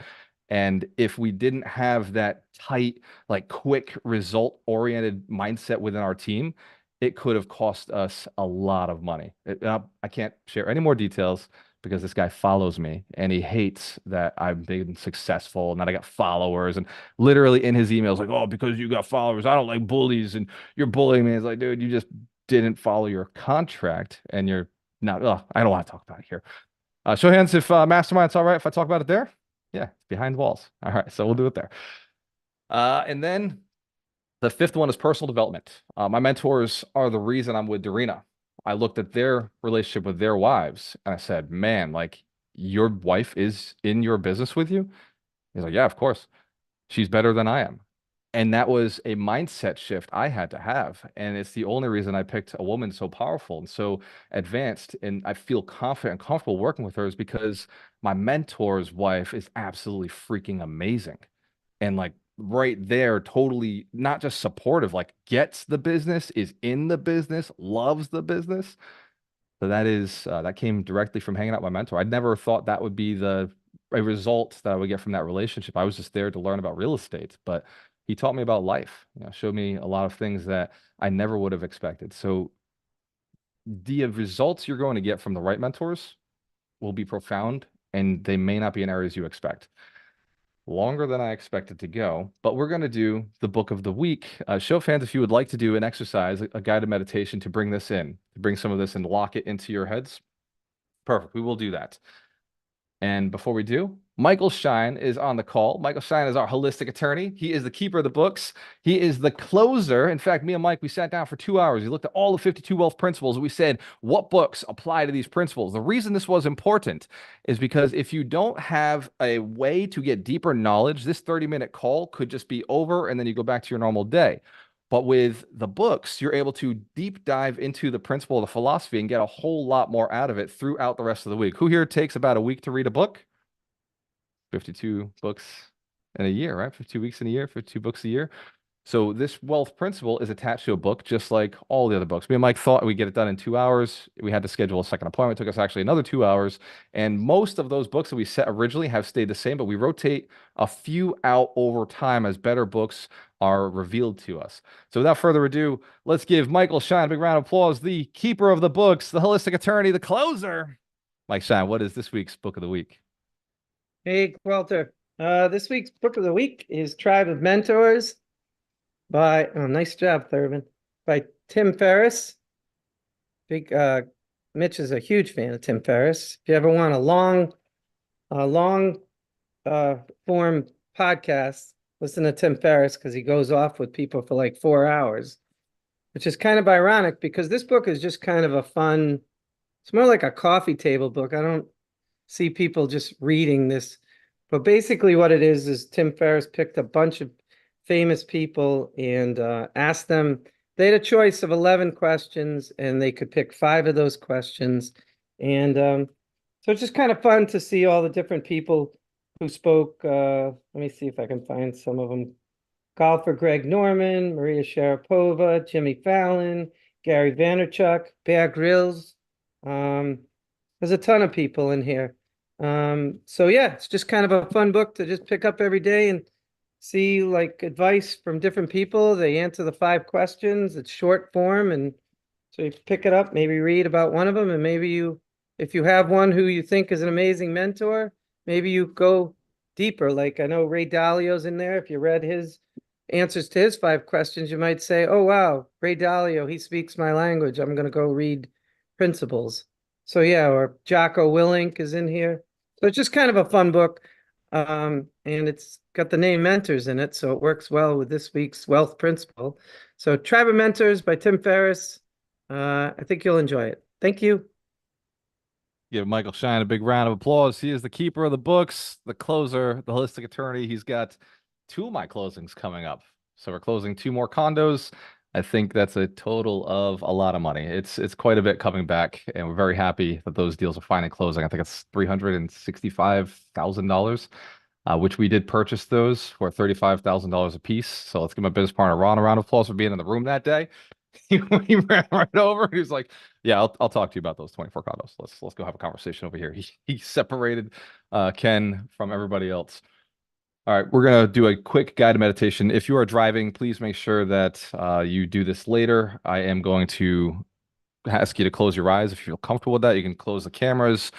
And if we didn't have that tight, like quick result oriented mindset within our team, it could have cost us a lot of money. I can't share any more details because this guy follows me and he hates that I've been successful and that I got followers. And literally in his emails, like, oh, because you got followers, I don't like bullies and you're bullying me. It's like, dude, you just didn't follow your contract and you're not, oh, I don't want to talk about it here. Show of hands if Mastermind's all right if I talk about it there. Yeah, it's behind walls. All right, so we'll do it there. And then the fifth one is personal development. My mentors are the reason I'm with Dorina. I looked at their relationship with their wives and I said, man, like your wife is in your business with you? He's like, yeah, of course. She's better than I am. And that was a mindset shift I had to have. And it's the only reason I picked a woman so powerful and so advanced. And I feel confident and comfortable working with her is because my mentor's wife is absolutely freaking amazing. And like right there, totally not just supportive, like gets the business, is in the business, loves the business. So that is that came directly from hanging out with my mentor. I'd never thought that would be the a result that I would get from that relationship. I was just there to learn about real estate, but he taught me about life. You know, showed me a lot of things that I never would have expected. So the results you're going to get from the right mentors will be profound, and they may not be in areas you expect. Longer than I expected to go, but we're going to do the book of the week. Show fans if you would like to do an exercise, a guided meditation to bring this in, to bring some of this and lock it into your heads. Perfect. We will do that. And before we do, Michael Shine is on the call. Michael Shine is our holistic attorney. He is the keeper of the books. He is the closer. In fact, me and Mike, we sat down for 2 hours. We looked at all the 52 wealth principles. We said, what books apply to these principles? The reason this was important is because if you don't have a way to get deeper knowledge, this 30-minute call could just be over and then you go back to your normal day. But with the books, you're able to deep dive into the principle of the philosophy and get a whole lot more out of it throughout the rest of the week. Who here takes about a week to read a book? 52 books in a year, right? 52 weeks in a year, 52 books a year. So this wealth principle is attached to a book, just like all the other books. Me and Mike thought we'd get it done in 2 hours. We had to schedule a second appointment. It took us actually another 2 hours. And most of those books that we set originally have stayed the same, but we rotate a few out over time as better books are revealed to us. So without further ado, let's give Michael Shine a big round of applause, the keeper of the books, the holistic attorney, the closer. Mike Shine, what is this week's book of the week? Hey, Walter. This week's book of the week is Tribe of Mentors by, oh, nice job, Thurman, by Tim Ferriss. Mitch is a huge fan of Tim Ferriss. If you ever want a long form podcast, listen to Tim Ferriss because he goes off with people for like 4 hours, which is kind of ironic because this book is just kind of a fun, it's more like a coffee table book. I don't see people just reading this, but basically what it is Tim Ferriss picked a bunch of famous people and asked them, they had a choice of 11 questions and they could pick 5 of those questions. And So it's just kind of fun to see all the different people who spoke. Let me see if I can find some of them. Golfer Greg Norman, Maria Sharapova, Jimmy Fallon, Gary Vaynerchuk, Bear Grylls. Um, there's a ton of people in here. So yeah, it's just kind of a fun book to just pick up every day and see like advice from different people. They answer the 5 questions. It's short form, and so you pick it up, maybe read about one of them, and maybe you, if you have one who you think is an amazing mentor, maybe you go deeper. Like I know Ray Dalio's in there. If you read his answers to his 5 questions, you might say, "Oh wow, Ray Dalio, he speaks my language. I'm going to go read Principles." So yeah, or Jocko Willink is in here. So it's just kind of a fun book. And it's got the name Mentors in it, so it works well with this week's wealth principle. So Tribe of Mentors by Tim Ferriss. I think you'll enjoy it. Thank you. Give Michael Shine a big round of applause. He is the keeper of the books, the closer, the holistic attorney. He's got two of my closings coming up. So we're closing two more condos. I think that's a total of a lot of money. It's quite a bit coming back, and we're very happy that those deals are finally closing. I think it's $365,000, which we did purchase those for $35,000 a piece. So let's give my business partner Ron a round of applause for being in the room that day. He ran right over. He was like, "Yeah, I'll talk to you about those 24 condos. Let's go have a conversation over here." He separated Ken from everybody else. All right, we're gonna do a quick guided meditation. If you are driving, please make sure that you do this later. I am going to ask you to close your eyes. If you feel comfortable with that, you can close the cameras.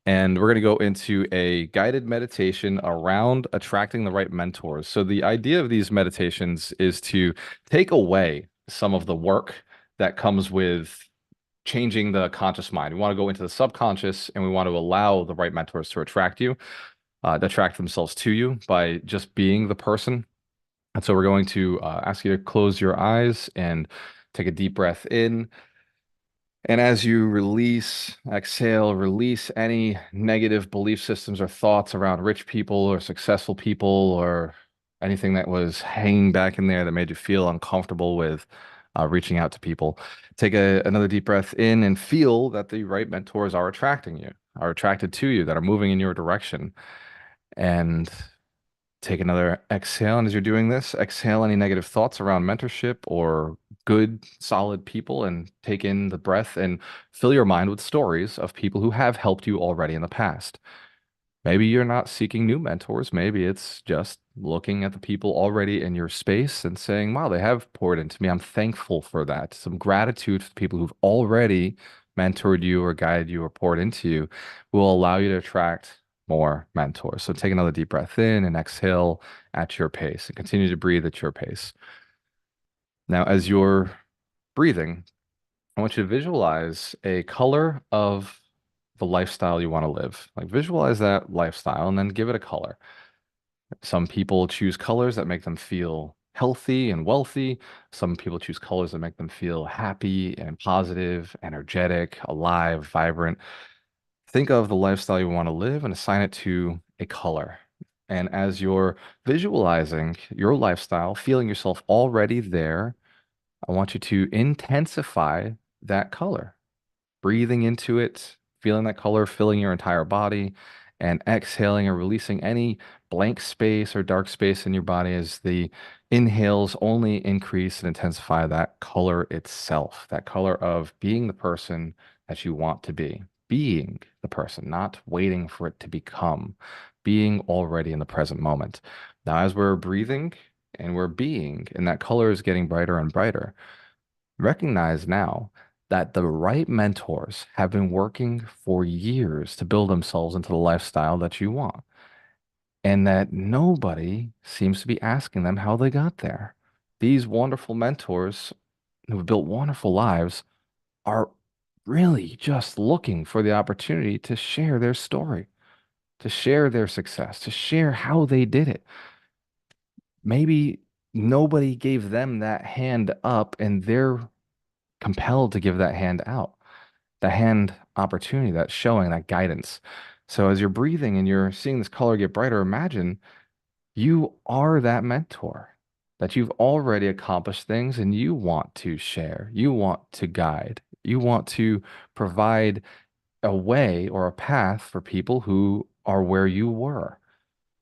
And we're going to go into a guided meditation around attracting the right mentors. So, the idea of these meditations is to take away some of the work that comes with changing the conscious mind. We want to go into the subconscious and we want to allow the right mentors to attract you, to attract themselves to you by just being the person. And so, we're going to ask you to close your eyes and take a deep breath in. And as you release, exhale, release any negative belief systems or thoughts around rich people or successful people or anything that was hanging back in there that made you feel uncomfortable with reaching out to people. Take another deep breath in and feel that the right mentors are attracting you, are attracted to you, that are moving in your direction. And take another exhale. And as you're doing this, exhale any negative thoughts around mentorship or good, solid people and take in the breath and fill your mind with stories of people who have helped you already in the past. Maybe you're not seeking new mentors. Maybe it's just looking at the people already in your space and saying, wow, they have poured into me. I'm thankful for that. Some gratitude for the people who've already mentored you or guided you or poured into you will allow you to attract more mentors. So take another deep breath in and exhale at your pace and continue to breathe at your pace. Now, as you're breathing, I want you to visualize a color of the lifestyle you want to live. Like visualize that lifestyle and then give it a color. Some people choose colors that make them feel healthy and wealthy. Some people choose colors that make them feel happy and positive, energetic, alive, vibrant. Think of the lifestyle you want to live and assign it to a color. And as you're visualizing your lifestyle, feeling yourself already there, I want you to intensify that color, breathing into it, feeling that color filling your entire body, and exhaling or releasing any blank space or dark space in your body as the inhales only increase and intensify that color itself, that color of being the person that you want to be, being the person, not waiting for it to become, being already in the present moment. Now, as we're breathing and we're being, and that color is getting brighter and brighter, recognize now that the right mentors have been working for years to build themselves into the lifestyle that you want, and that nobody seems to be asking them how they got there. These wonderful mentors who have built wonderful lives are really just looking for the opportunity to share their story, to share their success, to share how they did it. Maybe nobody gave them that hand up and they're compelled to give that hand out, the hand opportunity, that showing, that guidance. So as you're breathing and you're seeing this color get brighter, imagine you are that mentor, that you've already accomplished things and you want to share, you want to guide, you want to provide a way or a path for people who are where you were.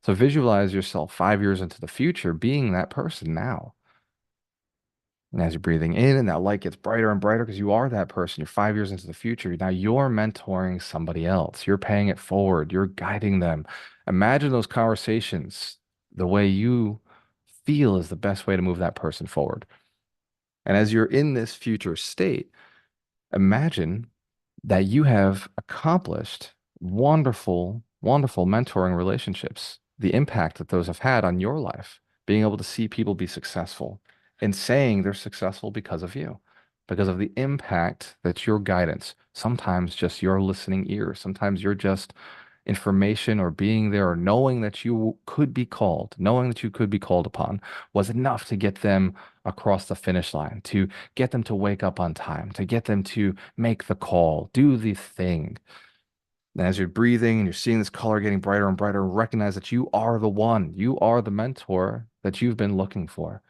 So visualize yourself 5 years into the future being that person now. And as you're breathing in and that light gets brighter and brighter because you are that person, you're 5 years into the future. Now you're mentoring somebody else. You're paying it forward. You're guiding them. Imagine those conversations the way you feel is the best way to move that person forward. And as you're in this future state, imagine that you have accomplished wonderful, wonderful mentoring relationships, the impact that those have had on your life, being able to see people be successful and saying they're successful because of you, because of the impact that your guidance, sometimes just your listening ear, sometimes you're just information or being there or knowing that you could be called, knowing that you could be called upon was enough to get them across the finish line, to get them to wake up on time, to get them to make the call, do the thing. And as you're breathing and you're seeing this color getting brighter and brighter, recognize that you are the one, you are the mentor that you've been looking for.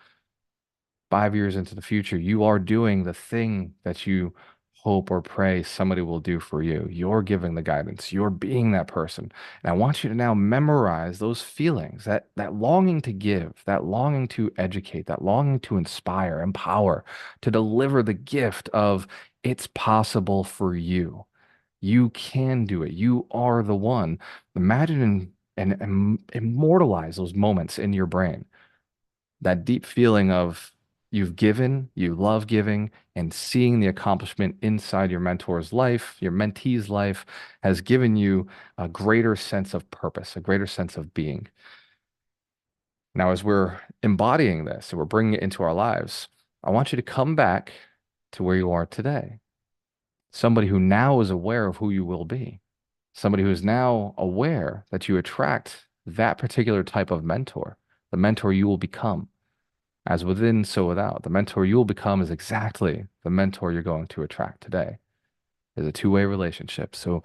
5 years into the future, you are doing the thing that you hope or pray somebody will do for you. You're giving the guidance. You're being that person. And I want you to now memorize those feelings, that longing to give, that longing to educate, that longing to inspire, empower, to deliver the gift of it's possible for you. You can do it. You are the one. Imagine and immortalize those moments in your brain, that deep feeling of you've given, you love giving, and seeing the accomplishment inside your mentor's life, your mentee's life, has given you a greater sense of purpose, a greater sense of being. Now, as we're embodying this and we're bringing it into our lives, I want you to come back to where you are today. Somebody who now is aware of who you will be. Somebody who is now aware that you attract that particular type of mentor, the mentor you will become. As within, so without. The mentor you will become is exactly the mentor you're going to attract today. It's a two-way relationship. So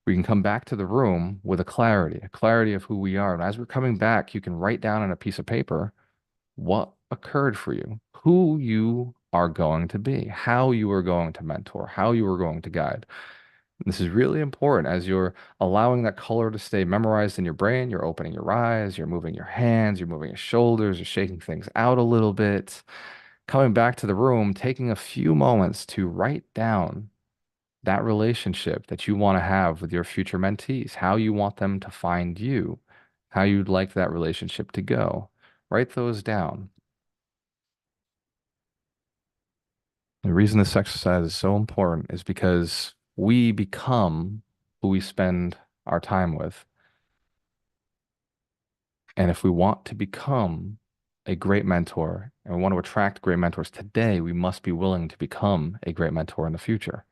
we can come back to the room with a clarity of who we are. And as we're coming back, you can write down on a piece of paper what occurred for you, who you are going to be, how you are going to mentor, how you are going to guide. This is really important as you're allowing that color to stay memorized in your brain. You're opening your eyes, you're moving your hands, you're moving your shoulders, you're shaking things out a little bit. Coming back to the room, taking a few moments to write down that relationship that you want to have with your future mentees, how you want them to find you, how you'd like that relationship to go. Write those down. The reason this exercise is so important is because we become who we spend our time with. And if we want to become a great mentor and we want to attract great mentors today, we must be willing to become a great mentor in the future.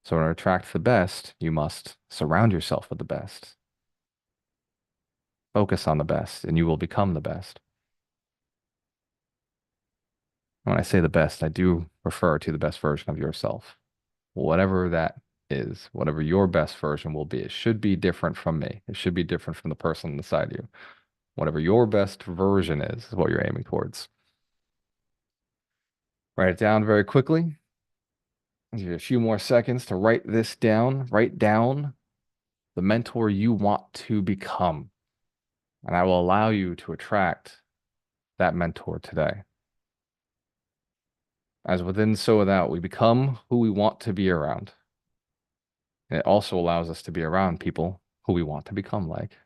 So, in order to attract the best, you must surround yourself with the best, focus on the best, and you will become the best. When I say the best, I do refer to the best version of yourself, whatever that is, whatever your best version will be. It should be different from me. It should be different from the person inside you. Whatever your best version is what you're aiming towards. Write it down very quickly. Give you a few more seconds to write this down. Write down the mentor you want to become, and I will allow you to attract that mentor today. As within, so without, we become who we want to be around. And it also allows us to be around people who we want to become like.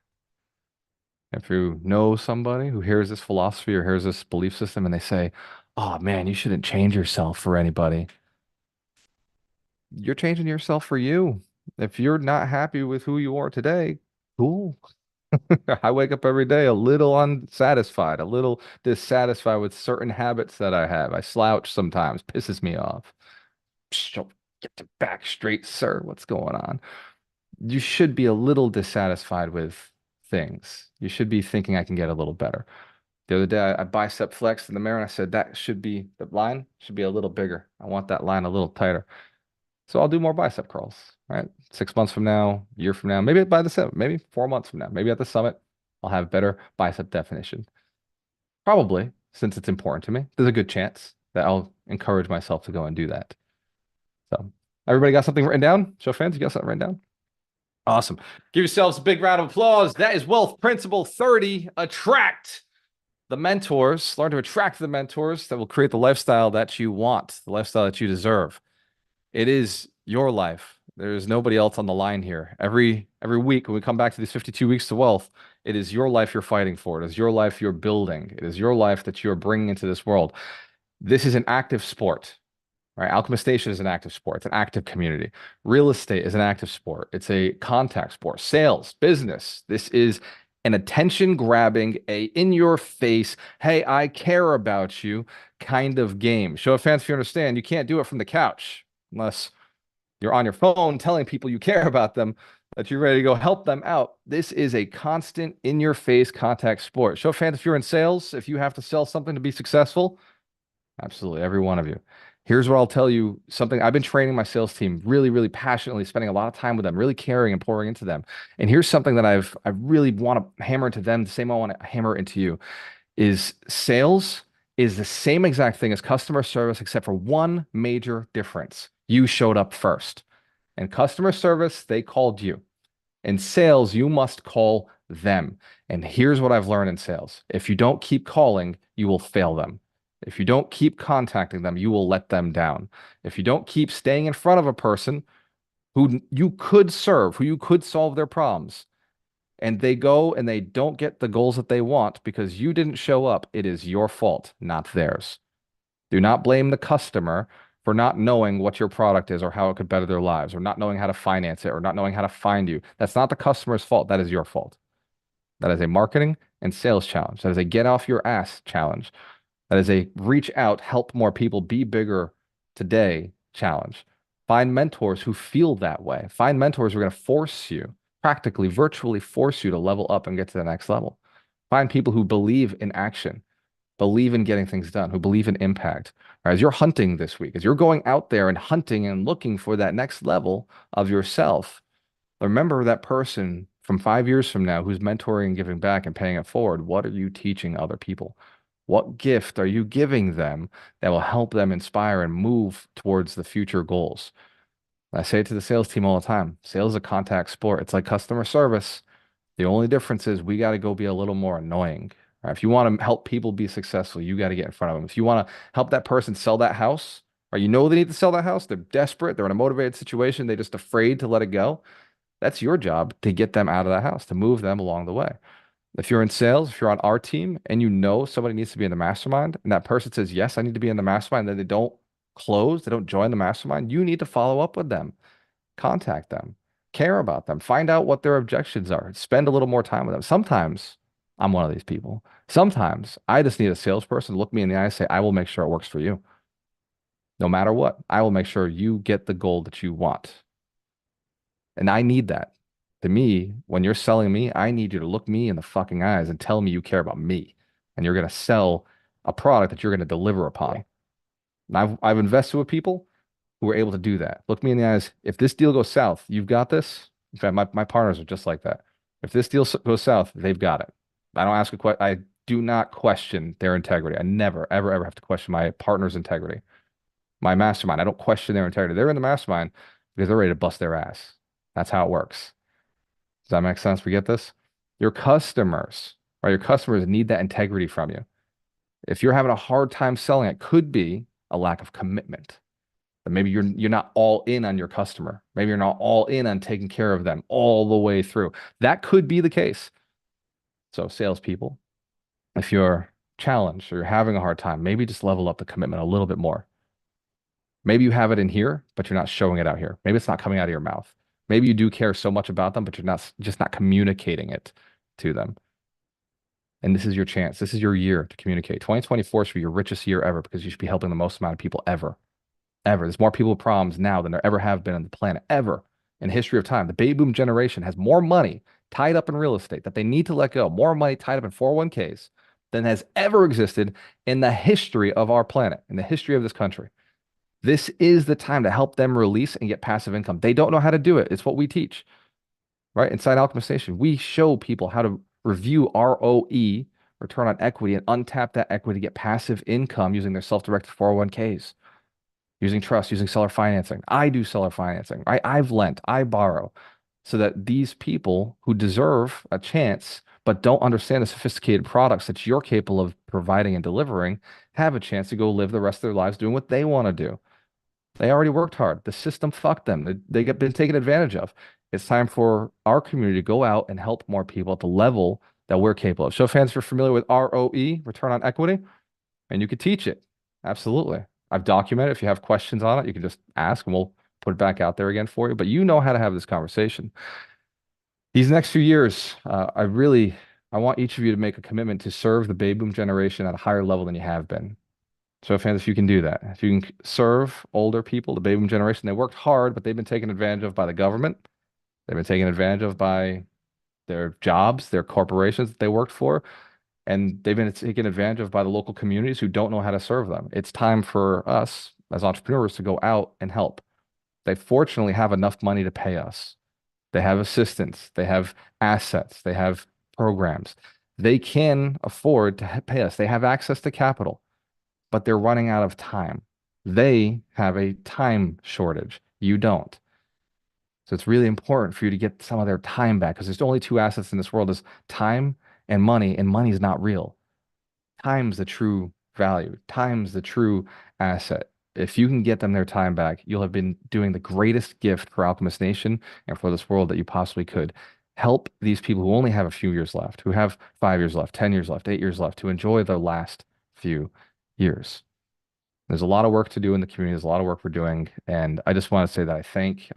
If you know somebody who hears this philosophy or hears this belief system and they say, oh man, you shouldn't change yourself for anybody, you're changing yourself for you. If you're not happy with who you are today, cool. I wake up every day a little unsatisfied, a little dissatisfied with certain habits that I have. I slouch sometimes, pisses me off. Psh, get the back straight, sir. What's going on? You should be a little dissatisfied with things. You should be thinking I can get a little better. The other day, I bicep flexed in the mirror and I said, that should be, the line should be a little bigger. I want that line a little tighter. So I'll do more bicep curls, right? 6 months from now, year from now, maybe by the summit, maybe 4 months from now, maybe at the summit, I'll have better bicep definition. Probably, since it's important to me, there's a good chance that I'll encourage myself to go and do that. So Everybody got something written down? Show fans, you got something written down? Awesome. Give yourselves a big round of applause. That is wealth principle 30. Attract the mentors. Learn to attract the mentors that will create the lifestyle that you want, the lifestyle that you deserve. It is your life. There's nobody else on the line here. Every week when we come back to these 52 weeks to wealth, it is your life you're fighting for. It is your life you're building. It is your life that you're bringing into this world. This is an active sport, right? Alchemist Station is an active sport. It's an active community. Real estate is an active sport. It's a contact sport. Sales, business. This is an attention grabbing, a in your face, hey, I care about you kind of game. Show of fans, if you understand, you can't do it from the couch unless you're on your phone telling people you care about them, that you're ready to go help them out. This is a constant in your face contact sport. Show of fans, if you're in sales, if you have to sell something to be successful, absolutely, every one of you. Here's what I'll tell you, something I've been training my sales team really, really passionately, spending a lot of time with them, really caring and pouring into them. And here's something that I really want to hammer into them, the same I want to hammer into you, is sales is the same exact thing as customer service, except for one major difference. You showed up first. In customer service, they called you. In sales, you must call them. And here's what I've learned in sales. If you don't keep calling, you will fail them. If you don't keep contacting them, you will let them down. If you don't keep staying in front of a person who you could serve, who you could solve their problems, and they go and they don't get the goals that they want because you didn't show up, it is your fault, not theirs. Do not blame the customer for not knowing what your product is or how it could better their lives, or not knowing how to finance it, or not knowing how to find you. That's not the customer's fault. That is your fault. That is a marketing and sales challenge. That is a get off your ass challenge. That is a reach out, help more people be bigger today challenge. Find mentors who feel that way. Find mentors who are going to force you, practically, virtually force you to level up and get to the next level. Find people who believe in action, believe in getting things done, who believe in impact. As you're hunting this week, as you're going out there and hunting and looking for that next level of yourself, remember that person from 5 years from now who's mentoring and giving back and paying it forward. What are you teaching other people? What gift are you giving them that will help them inspire and move towards the future goals? I say it to the sales team all the time. Sales is a contact sport. It's like customer service. The only difference is we got to go be a little more annoying. Right? If you want to help people be successful, you got to get in front of them. If you want to help that person sell that house, or you know they need to sell that house, they're desperate, they're in a motivated situation, they're just afraid to let it go. That's your job to get them out of that house, to move them along the way. If you're in sales, if you're on our team and you know somebody needs to be in the mastermind and that person says, yes, I need to be in the mastermind, then they don't close, they don't join the mastermind, you need to follow up with them, contact them, care about them, find out what their objections are, spend a little more time with them. Sometimes I'm one of these people. Sometimes I just need a salesperson to look me in the eye and say, I will make sure it works for you. No matter what, I will make sure you get the goal that you want. And I need that. To me, when you're selling me, I need you to look me in the fucking eyes and tell me you care about me. And you're going to sell a product that you're going to deliver upon. And I've invested with people who are able to do that. Look me in the eyes. If this deal goes south, you've got this. In fact, my partners are just like that. If this deal goes south, they've got it. I don't ask a question. I do not question their integrity. I never, ever, ever have to question my partner's integrity. My mastermind, I don't question their integrity. They're in the mastermind because they're ready to bust their ass. That's how it works. Does that make sense? We get this? Your customers, right? Your customers need that integrity from you. If you're having a hard time selling, it could be a lack of commitment. That maybe you're not all in on your customer. Maybe you're not all in on taking care of them all the way through. That could be the case. So salespeople, if you're challenged or you're having a hard time, maybe just level up the commitment a little bit more. Maybe you have it in here, but you're not showing it out here. Maybe it's not coming out of your mouth. Maybe you do care so much about them, but you're not just not communicating it to them. And this is your chance. This is your year to communicate. 2024 should be your richest year ever because you should be helping the most amount of people ever. Ever. There's more people with problems now than there ever have been on the planet, ever in the history of time. The baby boom generation has more money tied up in real estate that they need to let go, more money tied up in 401ks than has ever existed in the history of our planet, in the history of this country. This is the time to help them release and get passive income. They don't know how to do it. It's what we teach, right? Inside Alchemist Station, we show people how to review ROE, return on equity, and untap that equity to get passive income using their self-directed 401ks. using trust, using seller financing. I do seller financing. I've lent, I borrow, so that these people who deserve a chance but don't understand the sophisticated products that you're capable of providing and delivering have a chance to go live the rest of their lives doing what they want to do. They already worked hard. The system fucked them. They get been taken advantage of. It's time for our community to go out and help more people at the level that we're capable of. Show fans, if you're familiar with ROE, return on equity, and you could teach it. Absolutely. I've documented. If you have questions on it, you can just ask and we'll put it back out there again for you. But you know how to have this conversation. These next few years, I want each of you to make a commitment to serve the baby boom generation at a higher level than you have been. So, fans, if you can do that, if you can serve older people, the baby boom generation, they worked hard, but they've been taken advantage of by the government. They've been taken advantage of by their jobs, their corporations that they worked for, and they've been taken advantage of by the local communities who don't know how to serve them. It's time for us as entrepreneurs to go out and help. They fortunately have enough money to pay us. They have assistants, they have assets, they have programs. They can afford to pay us. They have access to capital, but they're running out of time. They have a time shortage. You don't. So it's really important for you to get some of their time back because there's only two assets in this world is time and money is not real. Time's the true value. Time's the true asset. If you can get them their time back, you'll have been doing the greatest gift for Alchemist Nation and for this world that you possibly could. Help these people who only have a few years left, who have 5 years left, 10 years left, 8 years left, to enjoy the last few years. There's a lot of work to do in the community. There's a lot of work we're doing. And I just want to say that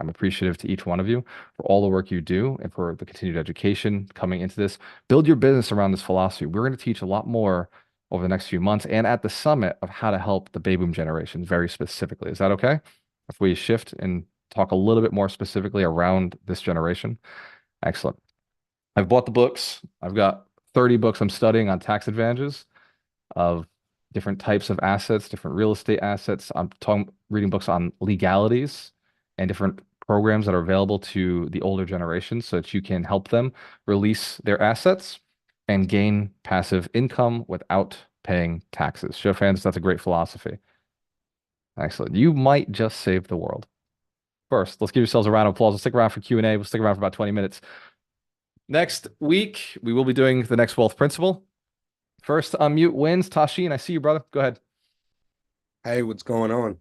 I'm appreciative to each one of you for all the work you do and for the continued education coming into this. Build your business around this philosophy. We're going to teach a lot more over the next few months and at the summit of how to help the baby boom generation very specifically. Is that okay? If we shift and talk a little bit more specifically around this generation? Excellent. I've bought the books. I've got 30 books I'm studying on tax advantages of different types of assets, different real estate assets. Reading books on legalities and different programs that are available to the older generation so that you can help them release their assets and gain passive income without paying taxes. Show fans, that's a great philosophy. Excellent. You might just save the world. First, let's give yourselves a round of applause. We'll stick around for Q&A. We'll stick around for about 20 minutes. Next week, we will be doing the next wealth principle. First to unmute wins. Tashin, I see you, brother. Go ahead. Hey, what's going on?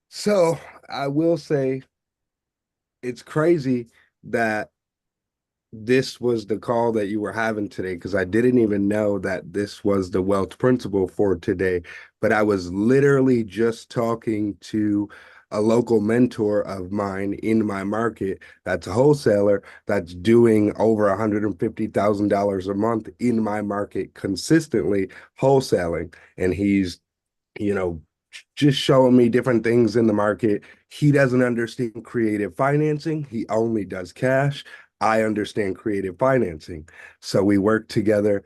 So I will say it's crazy that this was the call that you were having today because I didn't even know that this was the wealth principle for today. But I was literally just talking to a local mentor of mine in my market that's a wholesaler that's doing over $150,000 a month in my market consistently wholesaling. And he's you know, just showing me different things in the market. He doesn't understand creative financing. He only does cash. I understand creative financing. So we work together.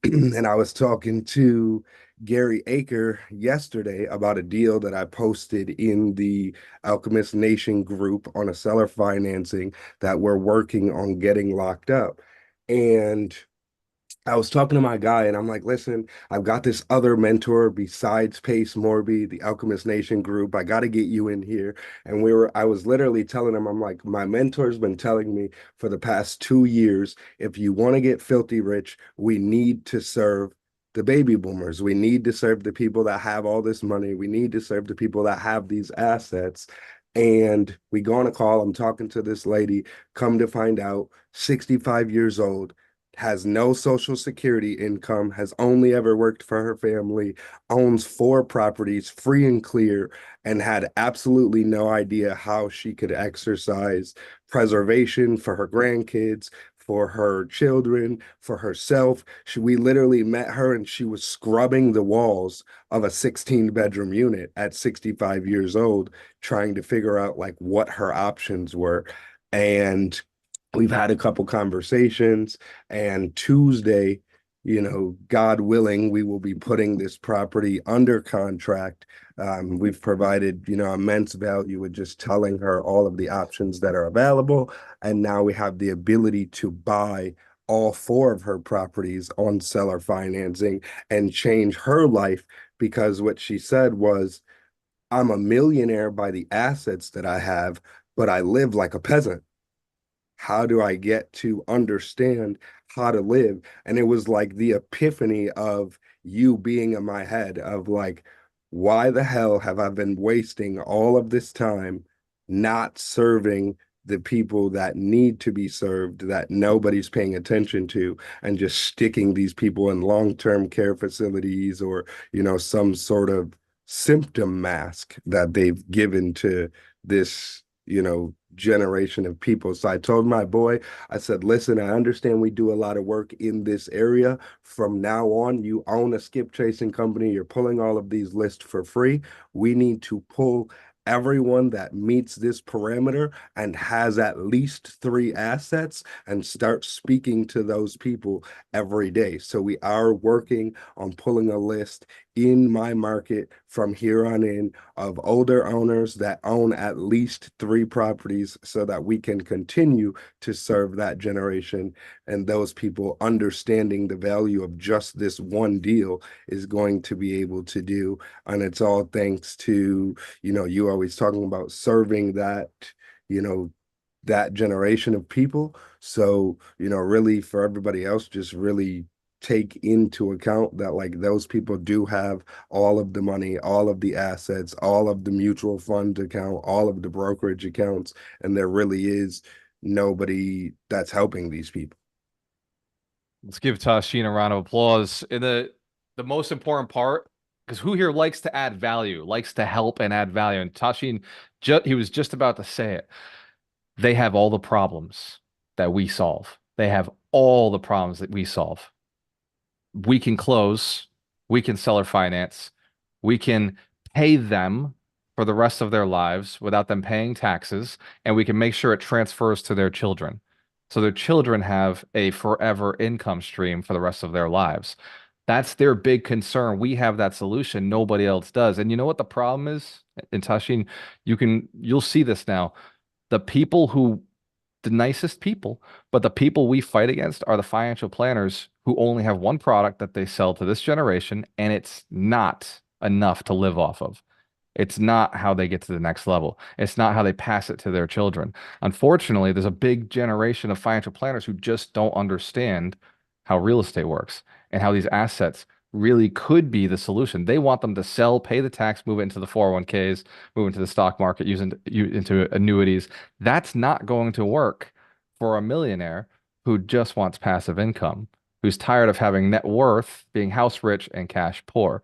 And I was talking to Gary Aker yesterday about a deal that I posted in the Alchemist Nation group on a seller financing that we're working on getting locked up. And I was talking to my guy and I'm like, listen, I've got this other mentor besides Pace Morby, the Alchemist Nation group. I got to get you in here. And I was literally telling him, I'm like, my mentor's been telling me for the past 2 years, if you want to get filthy rich, we need to serve the baby boomers. We need to serve the people that have all this money. We need to serve the people that have these assets. And we go on a call. I'm talking to this lady, come to find out, 65 years old, has no social security income, has only ever worked for her family, owns 4 properties free and clear, and had absolutely no idea how she could exercise preservation for her grandkids, for her children, for herself. We literally met her and she was scrubbing the walls of a 16-bedroom unit at 65 years old, trying to figure out like what her options were. And we've had a couple conversations, and Tuesday, God willing, we will be putting this property under contract. We've provided, immense value with just telling her all of the options that are available. And now we have the ability to buy all 4 of her properties on seller financing and change her life because what she said was, I'm a millionaire by the assets that I have, but I live like a peasant. How do I get to understand how to live? And it was like the epiphany of you being in my head of like, why the hell have I been wasting all of this time not serving the people that need to be served, that nobody's paying attention to, and just sticking these people in long-term care facilities or, some sort of symptom mask that they've given to this, generation of people. So I told my boy, I said, listen, I understand we do a lot of work in this area. From now on, you own a skip tracing company. You're pulling all of these lists for free. We need to pull everyone that meets this parameter and has at least 3 assets and start speaking to those people every day. So we are working on pulling a list in my market from here on in of older owners that own at least 3 properties so that we can continue to serve that generation. And those people understanding the value of just this one deal is going to be able to do. And it's all thanks to, you always talking about serving that, you know, that generation of people. So, really for everybody else, just really take into account that like those people do have all of the money, all of the assets, all of the mutual fund account, all of the brokerage accounts, and there really is nobody that's helping these people. Let's give Tashin a round of applause. And the most important part, because who here likes to add value, likes to help and add value? And Tashin, he was just about to say it. They have all the problems that we solve. They have all the problems that we solve. We can close, we can seller finance, we can pay them for the rest of their lives without them paying taxes, and we can make sure it transfers to their children. So their children have a forever income stream for the rest of their lives. That's their big concern. We have that solution. Nobody else does. And you know what the problem is? And Tashin, you'll see this now. The people who the nicest people, but the people we fight against are the financial planners who only have one product that they sell to this generation, and it's not enough to live off of. It's not how they get to the next level. It's not how they pass it to their children. Unfortunately, there's a big generation of financial planners who just don't understand how real estate works and how these assets really could be the solution. They want them to sell, pay the tax, move it into the 401ks, move into the stock market, into annuities. That's not going to work for a millionaire who just wants passive income, who's tired of having net worth, being house rich and cash poor.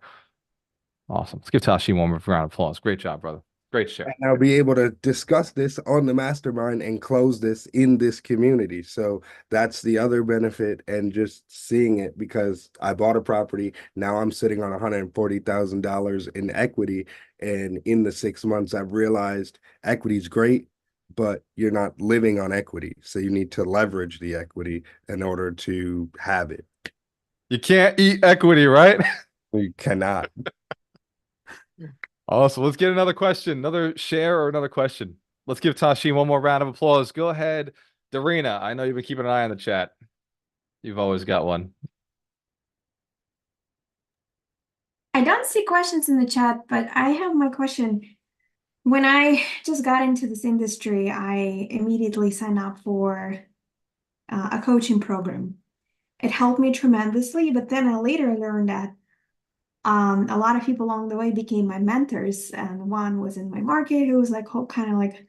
Awesome. Let's give Tashi one more round of applause. Great job, brother. Great share. And I'll be able to discuss this on the mastermind and close this in this community. So that's the other benefit, and just seeing it because I bought a property. Now I'm sitting on $140,000 in equity. And in the 6 months, I've realized equity is great, but you're not living on equity. So you need to leverage the equity in order to have it. You can't eat equity, right? You cannot. Awesome. Let's get another question, another share or another question. Let's give Tashi one more round of applause. Go ahead, Darina. I know you've been keeping an eye on the chat. You've always got one. I don't see questions in the chat, but I have my question. When I just got into this industry, I immediately signed up for a coaching program. It helped me tremendously, but then I later learned that a lot of people along the way became my mentors, and one was in my market who was like kind of like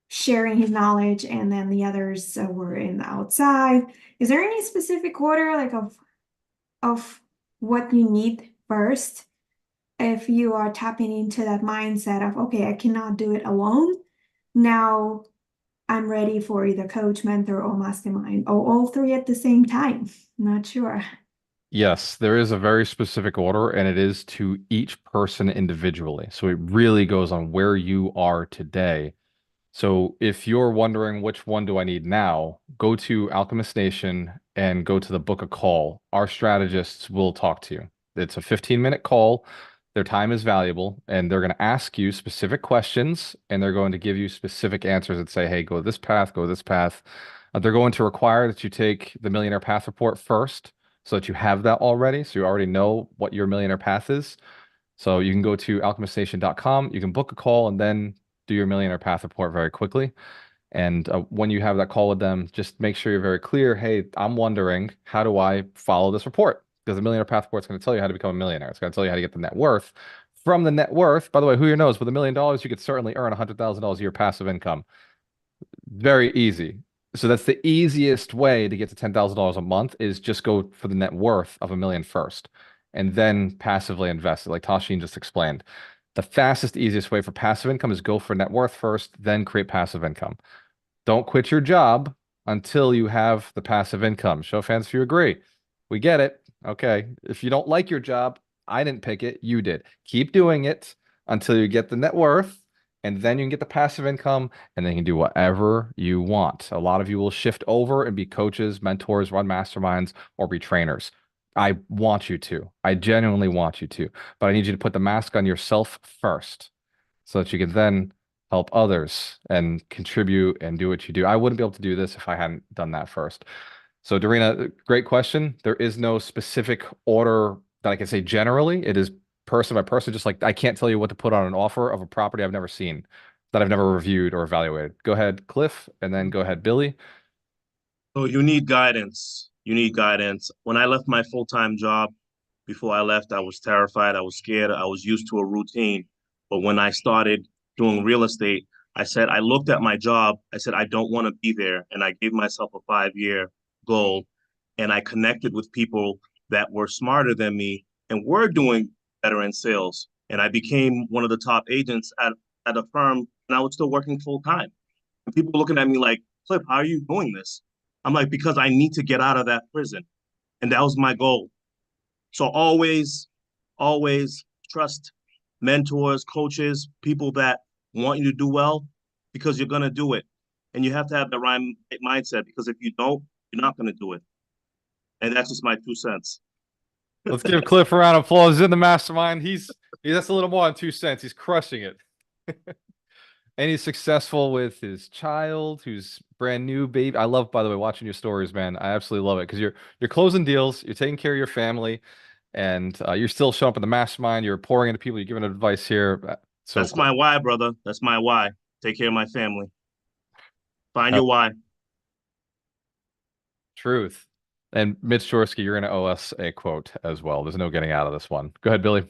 sharing his knowledge, and then the others were in the outside. Is there any specific order like of what you need first if you are tapping into that mindset of, okay, I cannot do it alone? Now I'm ready for either coach, mentor, or mastermind, or all three at the same time. Not sure. Yes, there is a very specific order, and it is to each person individually. So it really goes on where you are today. So if you're wondering which one do I need now, go to Alchemist Nation and go to the book a call. Our strategists will talk to you. It's a 15-minute call. Their time is valuable, and they're going to ask you specific questions, and they're going to give you specific answers and say, hey, go this path, go this path. They're going to require that you take the Millionaire Path Report first so that you have that already. So you already know what your millionaire path is. So you can go to alchemiststation.com, you can book a call and then do your millionaire path report very quickly. And when you have that call with them, just make sure you're very clear. Hey, I'm wondering, how do I follow this report? Because the Millionaire Path Report is going to tell you how to become a millionaire. It's going to tell you how to get the net worth. From the net worth, by the way, who here knows, with $1 million, you could certainly earn $100,000 a year passive income. Very easy. So that's the easiest way to get to $10,000 a month is just go for the net worth of $1 million first, and then passively invest it, like Tashin just explained. The fastest, easiest way for passive income is go for net worth first, then create passive income. Don't quit your job until you have the passive income. Show of hands if you agree. We get it. Okay. If you don't like your job, I didn't pick it. You did. Keep doing it until you get the net worth, and then you can get the passive income, and then you can do whatever you want. A lot of you will shift over and be coaches, mentors, run masterminds, or be trainers. I want you to. I genuinely want you to. But I need you to put the mask on yourself first so that you can then help others and contribute and do what you do. I wouldn't be able to do this if I hadn't done that first. So, Dorina, great question. There is no specific order that I can say generally. It is person by person, just like I can't tell you what to put on an offer of a property I've never seen, that I've never reviewed or evaluated. Go ahead, Cliff, and then go ahead, Billy. So you need guidance. You need guidance. When I left my full-time job, before I left, I was terrified. I was scared. I was used to a routine. But when I started doing real estate, I looked at my job. I said, I don't want to be there. And I gave myself a 5-year goal. And I connected with people that were smarter than me and were doing better in sales. And I became one of the top agents at a firm, and I was still working full time. And people were looking at me like, Cliff, how are you doing this? I'm like, because I need to get out of that prison. And that was my goal. So always trust mentors, coaches, people that want you to do well, because you're going to do it. And you have to have the right mindset, because if you don't, you're not going to do it. And that's just my 2 cents. Let's give Cliff a round of applause. He's in the mastermind. He's that's a little more than 2 cents. He's crushing it. And he's successful with his child, who's brand new baby. I love, by the way, watching your stories, man. I absolutely love it because you're closing deals, you're taking care of your family, and you're still showing up in the mastermind. You're pouring into people. You're giving advice here. So That's my why, brother. That's my why. Take care of my family. Find uh, your why. truth. And Mitch Chorsky, you're going to owe us a quote as well. There's no getting out of this one. Go ahead, Billy.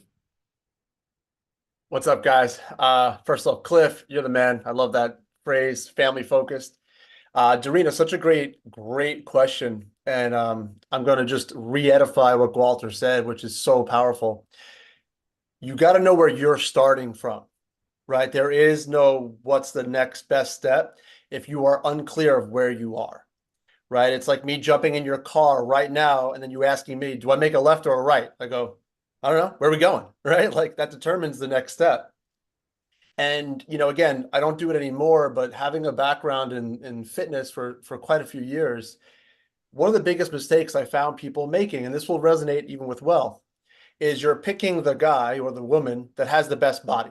What's up, guys? First off, Cliff, you're the man. I love that phrase, family focused. Dorina, such a great question. And I'm going to just re-edify what Walter said, which is so powerful. You got to know where you're starting from, right? There is no what's the next best step if you are unclear of where you are, right? It's like me jumping in your car right now and then you asking me, do I make a left or a right? I go, I don't know, where are we going, right? Like that determines the next step. And, again, I don't do it anymore, but having a background in fitness for quite a few years, one of the biggest mistakes I found people making, and this will resonate even with wealth, is you're picking the guy or the woman that has the best body.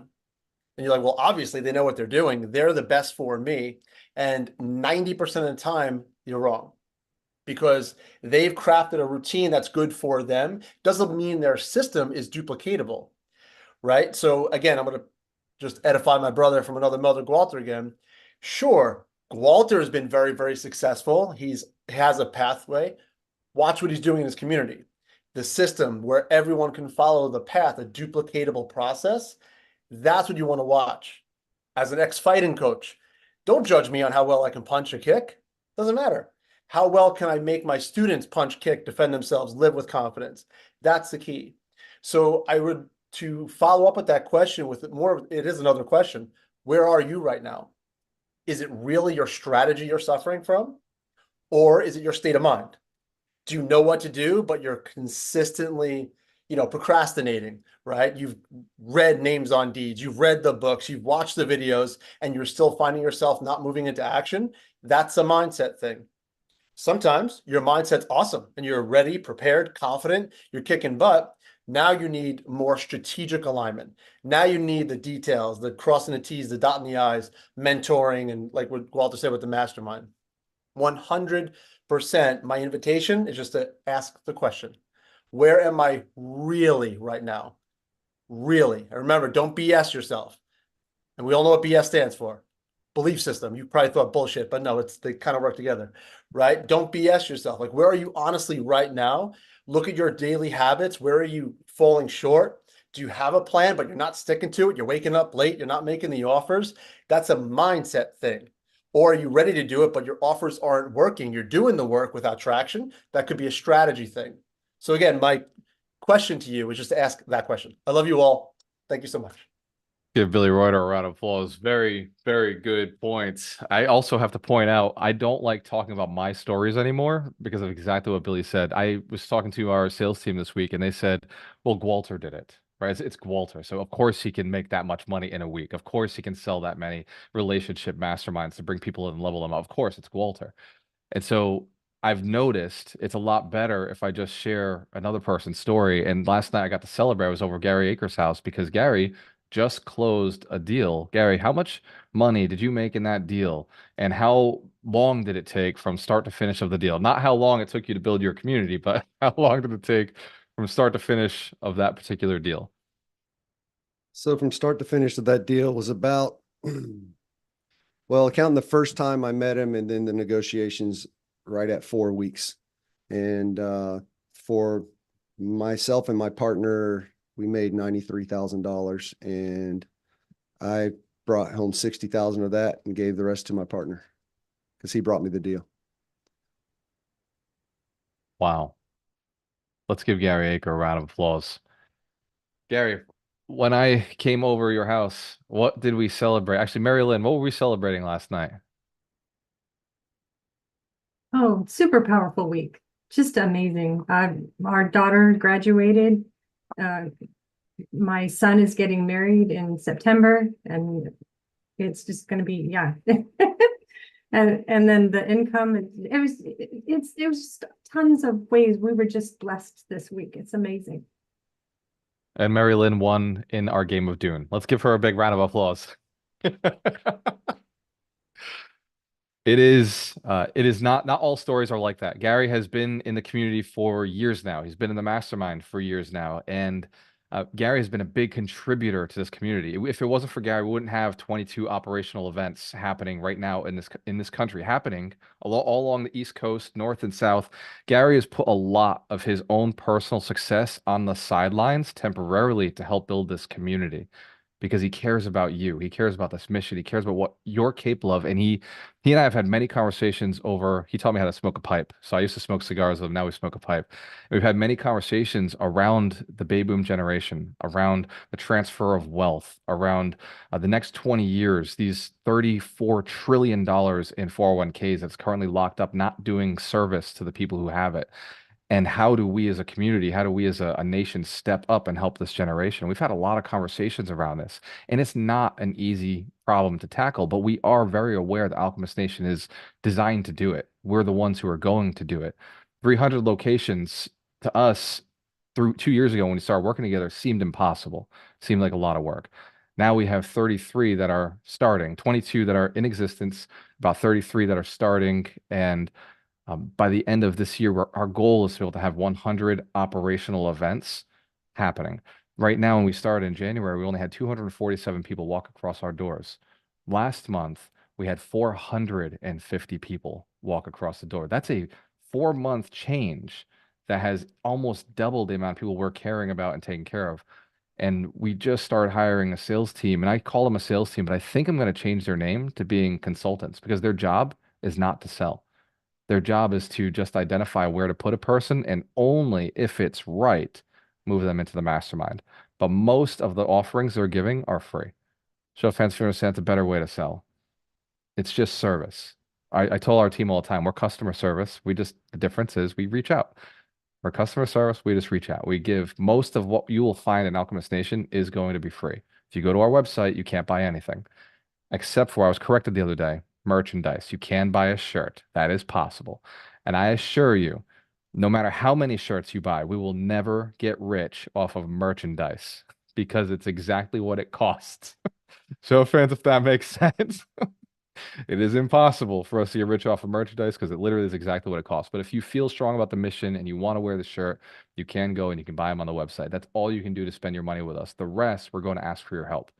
And you're like, well, obviously they know what they're doing. They're the best for me. And 90% of the time, you're wrong, because they've crafted a routine that's good for them. Doesn't mean their system is duplicatable, right? So again, I'm going to just edify my brother from another mother, Gwalter, again. Sure, Gwalter has been very, very successful. He has a pathway. Watch what he's doing in his community. The system where everyone can follow the path, a duplicatable process. That's what you want to watch. As an ex-fighting coach, don't judge me on how well I can punch or kick. Doesn't matter. How well can I make my students punch, kick, defend themselves, live with confidence? That's the key. So I would, to follow up with that question with more, it is another question. Where are you right now? Is it really your strategy you're suffering from? Or is it your state of mind? Do you know what to do, but you're consistently, procrastinating, right? You've read Names on Deeds, you've read the books, you've watched the videos, and you're still finding yourself not moving into action. That's a mindset thing. Sometimes your mindset's awesome and you're ready, prepared, confident, you're kicking butt. Now you need more strategic alignment. Now you need the details, the crossing the T's, the dotting the I's, mentoring, and like what Walter said with the mastermind. 100%, my invitation is just to ask the question, where am I really right now? Really. And remember, don't BS yourself. And we all know what BS stands for. Belief system. You probably thought bullshit, but no, they kind of work together, right? Don't BS yourself. Like, where are you honestly right now? Look at your daily habits. Where are you falling short? Do you have a plan, but you're not sticking to it? You're waking up late. You're not making the offers. That's a mindset thing. Or are you ready to do it, but your offers aren't working? You're doing the work without traction. That could be a strategy thing. So again, my question to you is just to ask that question. I love you all. Thank you so much. Give Billy Reuter a round of applause. Very, very good points. I also have to point out, I don't like talking about my stories anymore because of exactly what Billy said. I was talking to our sales team this week and they said, well, Gwalter did it, right? It's Gwalter. So of course he can make that much money in a week. Of course he can sell that many relationship masterminds to bring people in and level them up. Of course it's Gwalter. And so I've noticed it's a lot better if I just share another person's story. And last night I got to celebrate. I was over Gary Akers' house because Gary just closed a deal. Gary, how much money did you make in that deal? And how long did it take from start to finish of the deal? Not how long it took you to build your community, but how long did it take from start to finish of that particular deal? So from start to finish of that deal was about, well, counting the first time I met him and then the negotiations right at 4 weeks. And for myself and my partner, we made $93,000 and I brought home 60,000 of that and gave the rest to my partner because he brought me the deal. Wow. Let's give Gary Aker a round of applause. Gary, when I came over your house, what did we celebrate? Actually, Mary Lynn, what were we celebrating last night? Oh, super powerful week. Just amazing. Our daughter graduated. My son is getting married in September, and it's just going to be, yeah. And then the income, it was just tons of ways we were just blessed this week. It's amazing. And Mary Lynn won in our game of Dune. Let's give her a big round of applause. It is not all stories are like that. Gary has been in the community for years now. He's been in the mastermind for years now, and Gary has been a big contributor to this community. If it wasn't for Gary, we wouldn't have 22 operational events happening right now in this country, happening all along the East Coast, North and South. Gary has put a lot of his own personal success on the sidelines temporarily to help build this community because he cares about you. He cares about this mission. He cares about what you're capable of. And he and I have had many conversations over, he taught me how to smoke a pipe. So I used to smoke cigars with him. Now we smoke a pipe. We've had many conversations around the baby boom generation, around the transfer of wealth, around the next 20 years, these $34 trillion in 401ks that's currently locked up, not doing service to the people who have it. And how do we as a community, how do we as a nation step up and help this generation? We've had a lot of conversations around this, and it's not an easy problem to tackle, but we are very aware the Alchemist Nation is designed to do it. We're the ones who are going to do it. 300 locations to us through 2 years ago when we started working together seemed impossible, seemed like a lot of work. Now we have 33 that are starting, 22 that are in existence, about 33 that are starting, and by the end of this year, our goal is to be able to have 100 operational events happening. Right now, when we started in January, we only had 247 people walk across our doors. Last month, we had 450 people walk across the door. That's a 4-month change that has almost doubled the amount of people we're caring about and taking care of. And we just started hiring a sales team, and I call them a sales team, but I think I'm going to change their name to being consultants because their job is not to sell. Their job is to just identify where to put a person and only if it's right, move them into the mastermind. But most of the offerings they're giving are free. Show of hands, understand it's a better way to sell. It's just service. I told our team all the time, we're customer service. The difference is we reach out. We're customer service, we just reach out. We give most of what you will find in Alchemist Nation is going to be free. If you go to our website, you can't buy anything. Except for, I was corrected the other day, merchandise. You can buy a shirt. That is possible. And I assure you, no matter how many shirts you buy, we will never get rich off of merchandise because it's exactly what it costs. So, friends, if that makes sense. It is impossible for us to get rich off of merchandise because it literally is exactly what it costs. But if you feel strong about the mission and you want to wear the shirt, you can go and you can buy them on the website. That's all you can do to spend your money with us. The rest, we're going to ask for your help.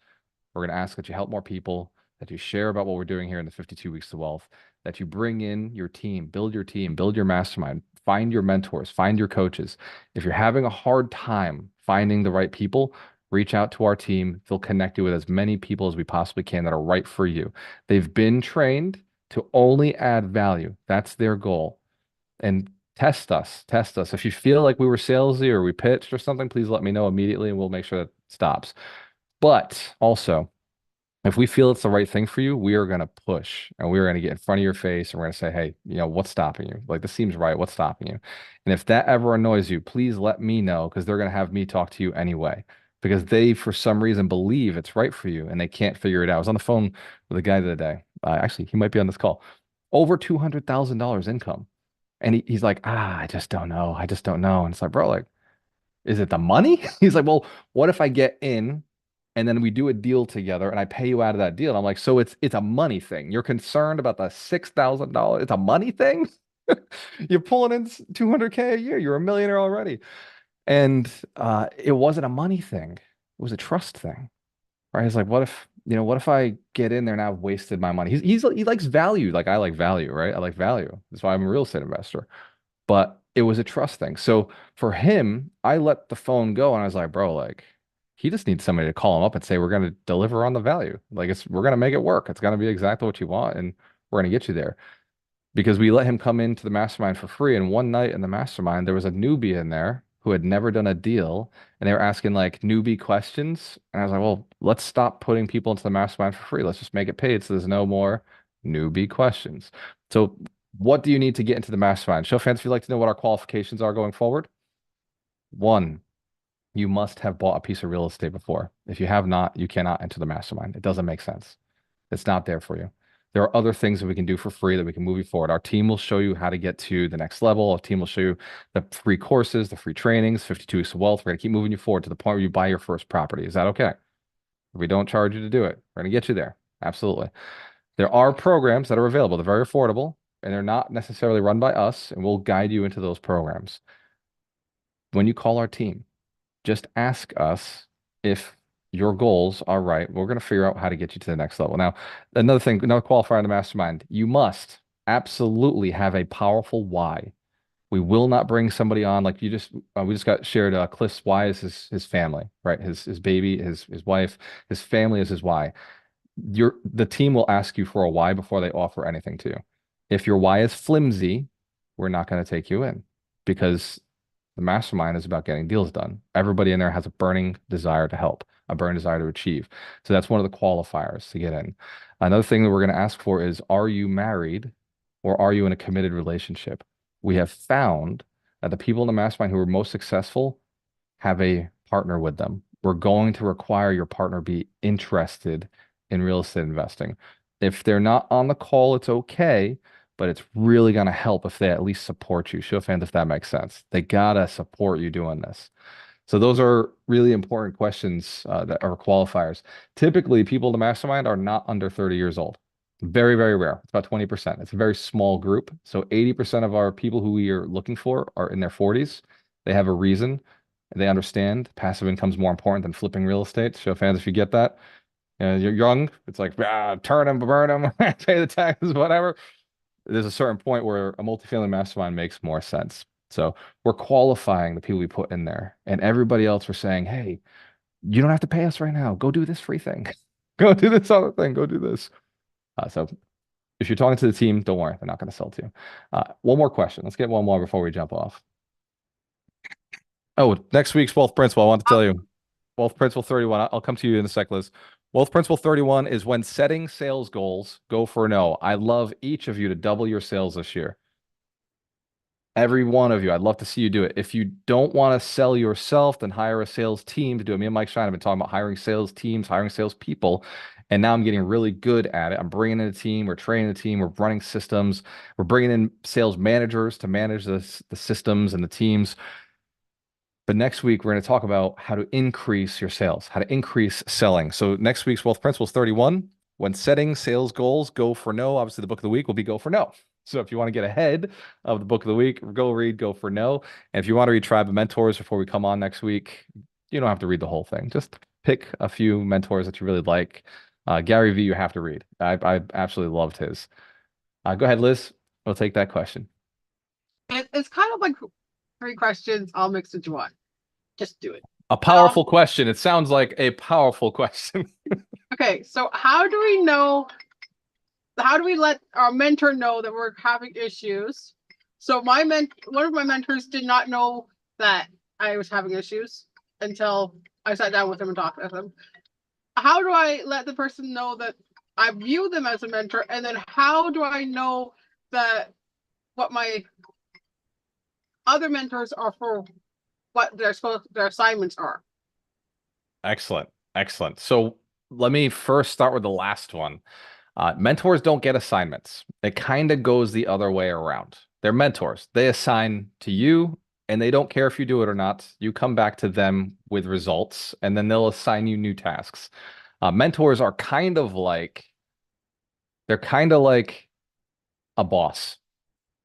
We're going to ask that you help more people, that you share about what we're doing here in the 52 Weeks to Wealth, that you bring in your team, build your mastermind, find your mentors, find your coaches. If you're having a hard time finding the right people, reach out to our team. They'll connect you with as many people as we possibly can that are right for you. They've been trained to only add value. That's their goal. And test us, test us. If you feel like we were salesy or we pitched or something, please let me know immediately and we'll make sure that stops. But also, if we feel it's the right thing for you, we are going to push and we are going to get in front of your face and we're going to say, hey, what's stopping you? Like, this seems right. What's stopping you? And if that ever annoys you, please let me know because they're going to have me talk to you anyway because they, for some reason, believe it's right for you and they can't figure it out. I was on the phone with a guy the other day. Actually, he might be on this call. Over $200,000 income. And he's like, I just don't know. I just don't know. And it's like, bro, like, is it the money? He's like, well, what if I get in and then we do a deal together and I pay you out of that deal? And I'm like, so it's a money thing. You're concerned about the $6,000. It's a money thing. You're pulling in 200K a year. You're a millionaire already. And it wasn't a money thing. It was a trust thing. Right? He's like, what if I get in there and I've wasted my money? He likes value. Like I like value, right? I like value. That's why I'm a real estate investor. But it was a trust thing. So for him, I let the phone go and I was like, bro, like he just needs somebody to call him up and say, we're going to deliver on the value. Like we're going to make it work. It's going to be exactly what you want. And we're going to get you there because we let him come into the mastermind for free. And one night in the mastermind, there was a newbie in there who had never done a deal and they were asking like newbie questions. And I was like, well, let's stop putting people into the mastermind for free. Let's just make it paid. So there's no more newbie questions. So what do you need to get into the mastermind? Show fans if you'd like to know what our qualifications are going forward. One, you must have bought a piece of real estate before. If you have not, you cannot enter the mastermind. It doesn't make sense. It's not there for you. There are other things that we can do for free that we can move you forward. Our team will show you how to get to the next level. Our team will show you the free courses, the free trainings, 52 Weeks of Wealth. We're going to keep moving you forward to the point where you buy your first property. Is that okay? If we don't charge you to do it, we're going to get you there. Absolutely. There are programs that are available. They're very affordable and they're not necessarily run by us, and we'll guide you into those programs. When you call our team, just ask us if your goals are right. We're going to figure out how to get you to the next level. Now, another thing, another qualifier in the mastermind, you must absolutely have a powerful why. We will not bring somebody on like we just got shared Cliff's why is his family, right? His baby, his wife, his family is his why. The team will ask you for a why before they offer anything to you. If your why is flimsy, we're not going to take you in because the mastermind is about getting deals done. Everybody in there has a burning desire to help, a burning desire to achieve. So that's one of the qualifiers to get in. Another thing that we're going to ask for is, are you married or are you in a committed relationship? We have found that the people in the mastermind who are most successful have a partner with them. We're going to require your partner be interested in real estate investing. If they're not on the call, it's okay, but it's really going to help if they at least support you. Show fans if that makes sense. They got to support you doing this. So those are really important questions that are qualifiers. Typically, people in the mastermind are not under 30 years old. Very, very rare. It's about 20%. It's a very small group. So 80% of our people who we are looking for are in their 40s. They have a reason. They understand passive income is more important than flipping real estate. Show fans if you get that. You're young. It's like, turn them, burn them, pay the taxes, whatever. There's a certain point where a multifamily mastermind makes more sense. So we're qualifying the people we put in there. And everybody else we're saying, hey, you don't have to pay us right now. Go do this free thing. Go do this other thing. Go do this. So if you're talking to the team, don't worry. They're not going to sell to you. One more question. Let's get one more before we jump off. Oh, next week's Wealth Principle. I want to tell you. Wealth Principle 31. I'll come to you in a sec, Liz. Wealth Principle 31 is when setting sales goals, go for no. I love each of you to double your sales this year. Every one of you. I'd love to see you do it. If you don't want to sell yourself, then hire a sales team to do it. Me and Mike Shine have been talking about hiring sales teams, hiring sales people. And now I'm getting really good at it. I'm bringing in a team. We're training a team. We're running systems. We're bringing in sales managers to manage the systems and the teams. But next week, we're going to talk about how to increase your sales, how to increase selling. So next week's Wealth Principles 31, When setting sales goals, go for no. Obviously, the book of the week will be go for no. So if you want to get ahead of the book of the week, go read Go for No. And if you want to read Tribe of Mentors before we come on next week, you don't have to read the whole thing. Just pick a few mentors that you really like. Gary Vee, you have to read. I absolutely loved his. Go ahead, Liz. We'll take that question. It's kind of like 3 questions all mixed into one. Just do it. A powerful question. It sounds like a powerful question. Okay, so how do we let our mentor know that we're having issues? So one of my mentors did not know that I was having issues until I sat down with him and talked with him. How do I let the person know that I view them as a mentor? And then how do I know that what my other mentors are for what their assignments are? Excellent. Excellent. So let me first start with the last one. Mentors don't get assignments. It kind of goes the other way around. They're mentors. They assign to you, and they don't care if you do it or not. You come back to them with results, and then they'll assign you new tasks. Mentors are they're kind of like a boss,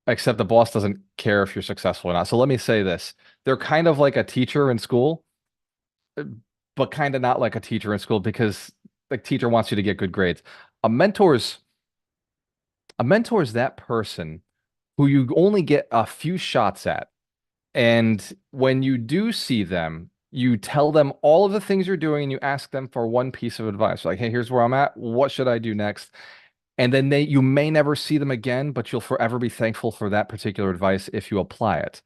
except the boss doesn't care if you're successful or not. So let me say this. They're kind of like a teacher in school, but kind of not like a teacher in school, because the teacher wants you to get good grades. A mentor's that person who you only get a few shots at. And when you do see them, you tell them all of the things you're doing and you ask them for one piece of advice. Like, hey, here's where I'm at. What should I do next? And then you may never see them again, but you'll forever be thankful for that particular advice if you apply it.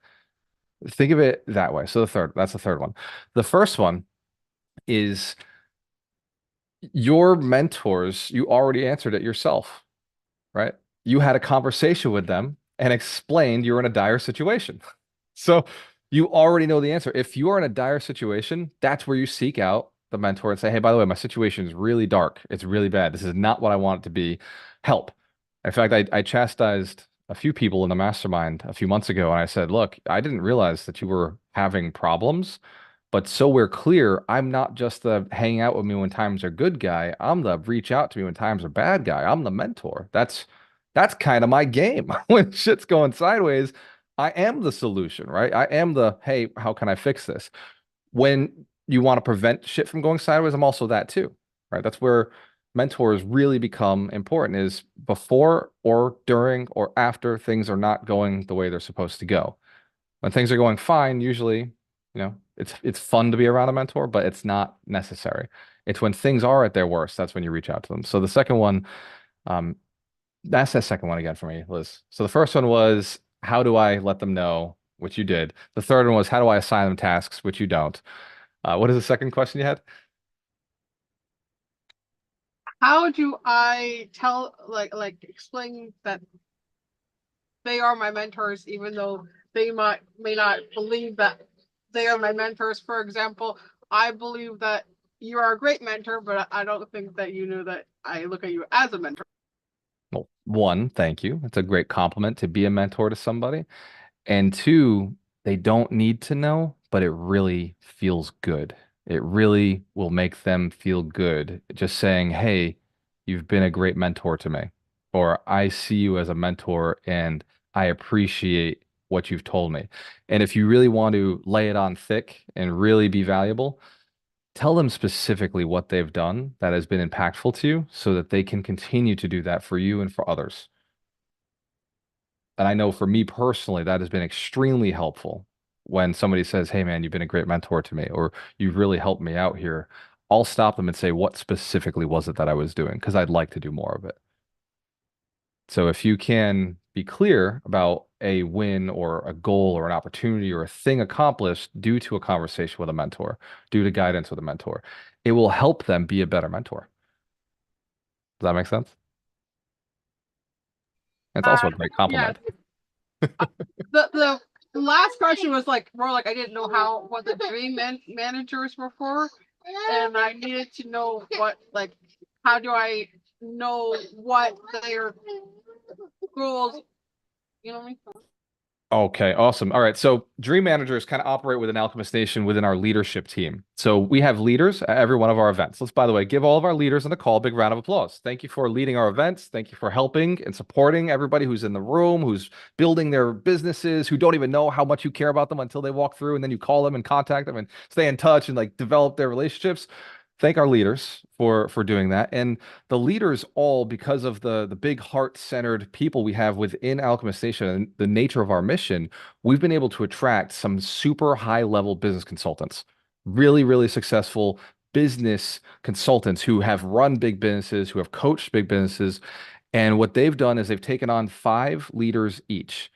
Think of it that way. So that's the third one. The first one is your mentors. You already answered it yourself, right? You had a conversation with them and explained you're in a dire situation. So you already know the answer. If you are in a dire situation, that's where you seek out the mentor and say, hey, by the way, my situation is really dark. It's really bad. This is not what I want it to be. Help. In fact, I chastised a few people in the mastermind a few months ago, and I said, look, I didn't realize that you were having problems. But so we're clear, I'm not just the hang out with me when times are good guy. I'm the reach out to me when times are bad guy. I'm the mentor. That's kind of my game. When shit's going sideways, I am the solution, right? I am the, hey, how can I fix this? When you want to prevent shit from going sideways, I'm also that too, right? That's where mentors really become important, is before or during or after things are not going the way they're supposed to go. When things are going fine, usually, it's fun to be around a mentor, but it's not necessary. It's when things are at their worst, that's when you reach out to them. So the second one, that's the second one again for me, Liz. So the first one was, how do I let them know, which you did. The third one was, how do I assign them tasks, which you don't. What is the second question you had? How do I tell, explain that they are my mentors, even though they may not believe that they are my mentors? For example, I believe that you are a great mentor, but I don't think that you knew that I look at you as a mentor. Well, one, thank you. It's a great compliment to be a mentor to somebody. And two, they don't need to know, but it really feels good. It really will make them feel good just saying, hey, you've been a great mentor to me, or I see you as a mentor and I appreciate what you've told me. And if you really want to lay it on thick and really be valuable, tell them specifically what they've done that has been impactful to you so that they can continue to do that for you and for others. And I know for me personally, that has been extremely helpful when somebody says, hey, man, you've been a great mentor to me, or you've really helped me out here. I'll stop them and say, what specifically was it that I was doing? Because I'd like to do more of it. So if you can be clear about a win or a goal or an opportunity or a thing accomplished due to a conversation with a mentor, due to guidance with a mentor, it will help them be a better mentor. Does that make sense? It's also a great compliment. Yeah. The last question was more like I didn't know what the dream managers were for, and I needed to know how do I know what their goals, you know what I mean? Okay, awesome. All right. So dream managers kind of operate within Alchemist Nation within our leadership team. So we have leaders at every one of our events. Let's, by the way, give all of our leaders on the call a big round of applause. Thank you for leading our events. Thank you for helping and supporting everybody who's in the room, who's building their businesses, who don't even know how much you care about them until they walk through, and then you call them and contact them and stay in touch and like develop their relationships. Thank our leaders for doing that. And the leaders all, because of the big heart-centered people we have within Alchemist Nation and the nature of our mission, we've been able to attract some super high-level business consultants, really, really successful business consultants who have run big businesses, who have coached big businesses. And what they've done is they've taken on 5 leaders each.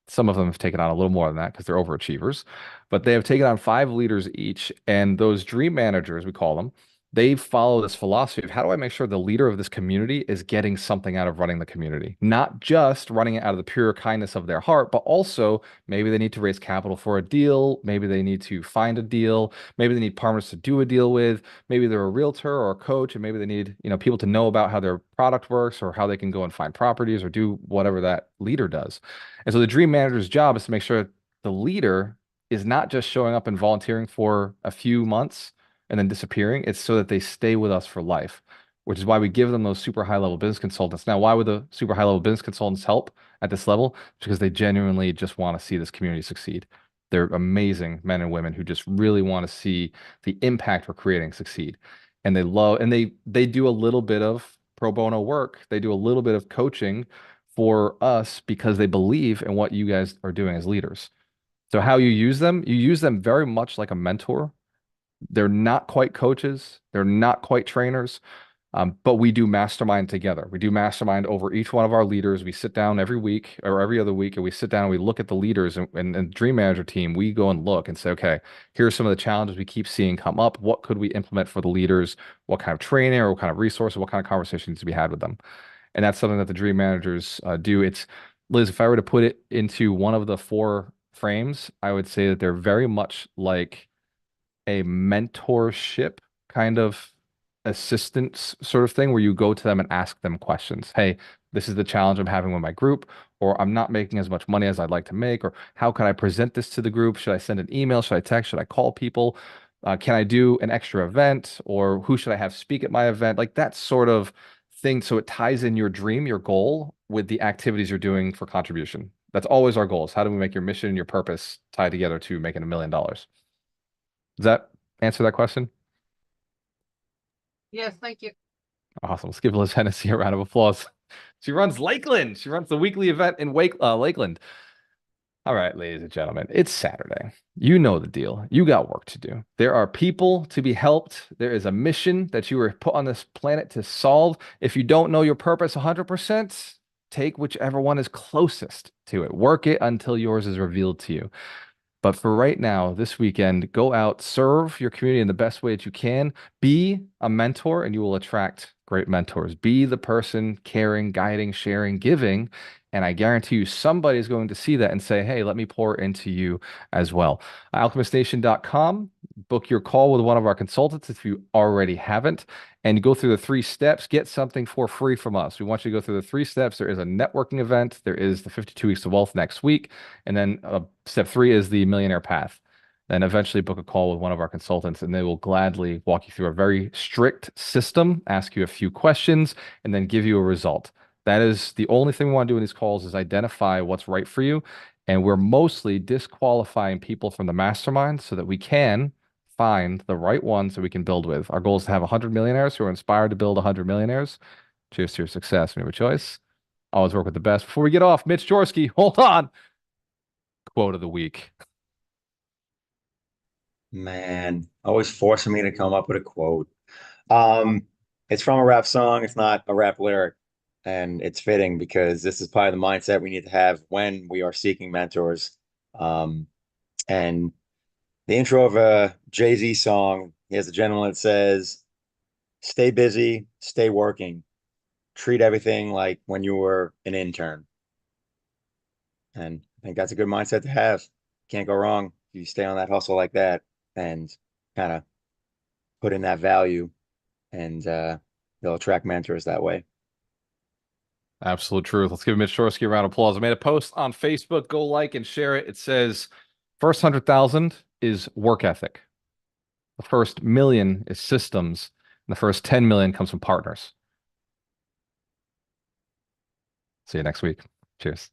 Some of them have taken on a little more than that because they're overachievers, but they have taken on 5 leaders each. And those dream managers, we call them, they follow this philosophy of how do I make sure the leader of this community is getting something out of running the community, not just running it out of the pure kindness of their heart, but also maybe they need to raise capital for a deal. Maybe they need to find a deal. Maybe they need partners to do a deal with. Maybe they're a realtor or a coach, and maybe they need, people to know about how their product works or how they can go and find properties or do whatever that leader does. And so the dream manager's job is to make sure the leader is not just showing up and volunteering for a few months and then disappearing. It's so that they stay with us for life, which is why we give them those super high level business consultants. Now, why would the super high level business consultants help at this level? Because they genuinely just want to see this community succeed. They're amazing men and women who just really want to see the impact we're creating succeed. And they love, and they do a little bit of pro bono work. They do a little bit of coaching for us because they believe in what you guys are doing as leaders. So how you use them very much like a mentor. They're not quite coaches. They're not quite trainers. But we do mastermind together. We do mastermind over each one of our leaders. We sit down every week or every other week, and we sit down and we look at the leaders and Dream Manager team. We go and look and say, okay, here's some of the challenges we keep seeing come up. What could we implement for the leaders? What kind of training or what kind of resources, what kind of conversations to be had with them? And that's something that the Dream Managers do. It's, Liz, if I were to put it into one of the 4 frames, I would say that they're very much like a mentorship kind of assistance sort of thing where you go to them and ask them questions. Hey, this is the challenge I'm having with my group, or I'm not making as much money as I'd like to make, or how can I present this to the group? Should I send an email? Should I text? Should I call people? Can I do an extra event, or who should I have speak at my event? Like that sort of thing. So it ties in your dream, your goal with the activities you're doing for contribution. That's always our goal is how do we make your mission and your purpose tie together to making $1 million? Does that answer that question? Yes, thank you. Awesome. Let's give Liz Hennessy a round of applause. She runs Lakeland. She runs the weekly event in Lakeland. All right, ladies and gentlemen, it's Saturday. You know the deal. You got work to do. There are people to be helped. There is a mission that you were put on this planet to solve. If you don't know your purpose 100%, take whichever one is closest to it. Work it until yours is revealed to you. But for right now, this weekend, go out, serve your community in the best way that you can. Be a mentor, and you will attract great mentors. Be the person caring, guiding, sharing, giving. And I guarantee you, somebody is going to see that and say, hey, let me pour into you as well. Alchemiststation.com. Book your call with one of our consultants if you already haven't, and go through the 3 steps. Get something for free from us. We want you to go through the 3 steps. There is a networking event. There is the 52 Weeks of Wealth next week. And then step 3 is the Millionaire Path. Then eventually book a call with one of our consultants, and they will gladly walk you through a very strict system, ask you a few questions, and then give you a result. That is the only thing we want to do in these calls is identify what's right for you. And we're mostly disqualifying people from the mastermind so that we can find the right ones that we can build with. Our goal is to have 100 millionaires who are inspired to build 100 millionaires. Cheers to your success. We have a choice. Always work with the best. Before we get off, Mitch Jorsky, hold on. Quote of the week. Man, always forcing me to come up with a quote. Um, it's from a rap song. It's not a rap lyric, and it's fitting because this is probably the mindset we need to have when we are seeking mentors. And the intro of a Jay-Z song, he has a gentleman that says, "Stay busy, stay working, treat everything like when you were an intern." And I think that's a good mindset to have. Can't go wrong if you stay on that hustle like that and kind of put in that value, and they'll attract mentors that way. Absolute truth. Let's give Mitch Shorsky a round of applause. I made a post on Facebook. Go like and share it. It says, first 100,000 is work ethic. The first million is systems. And the first 10 million comes from partners. See you next week. Cheers.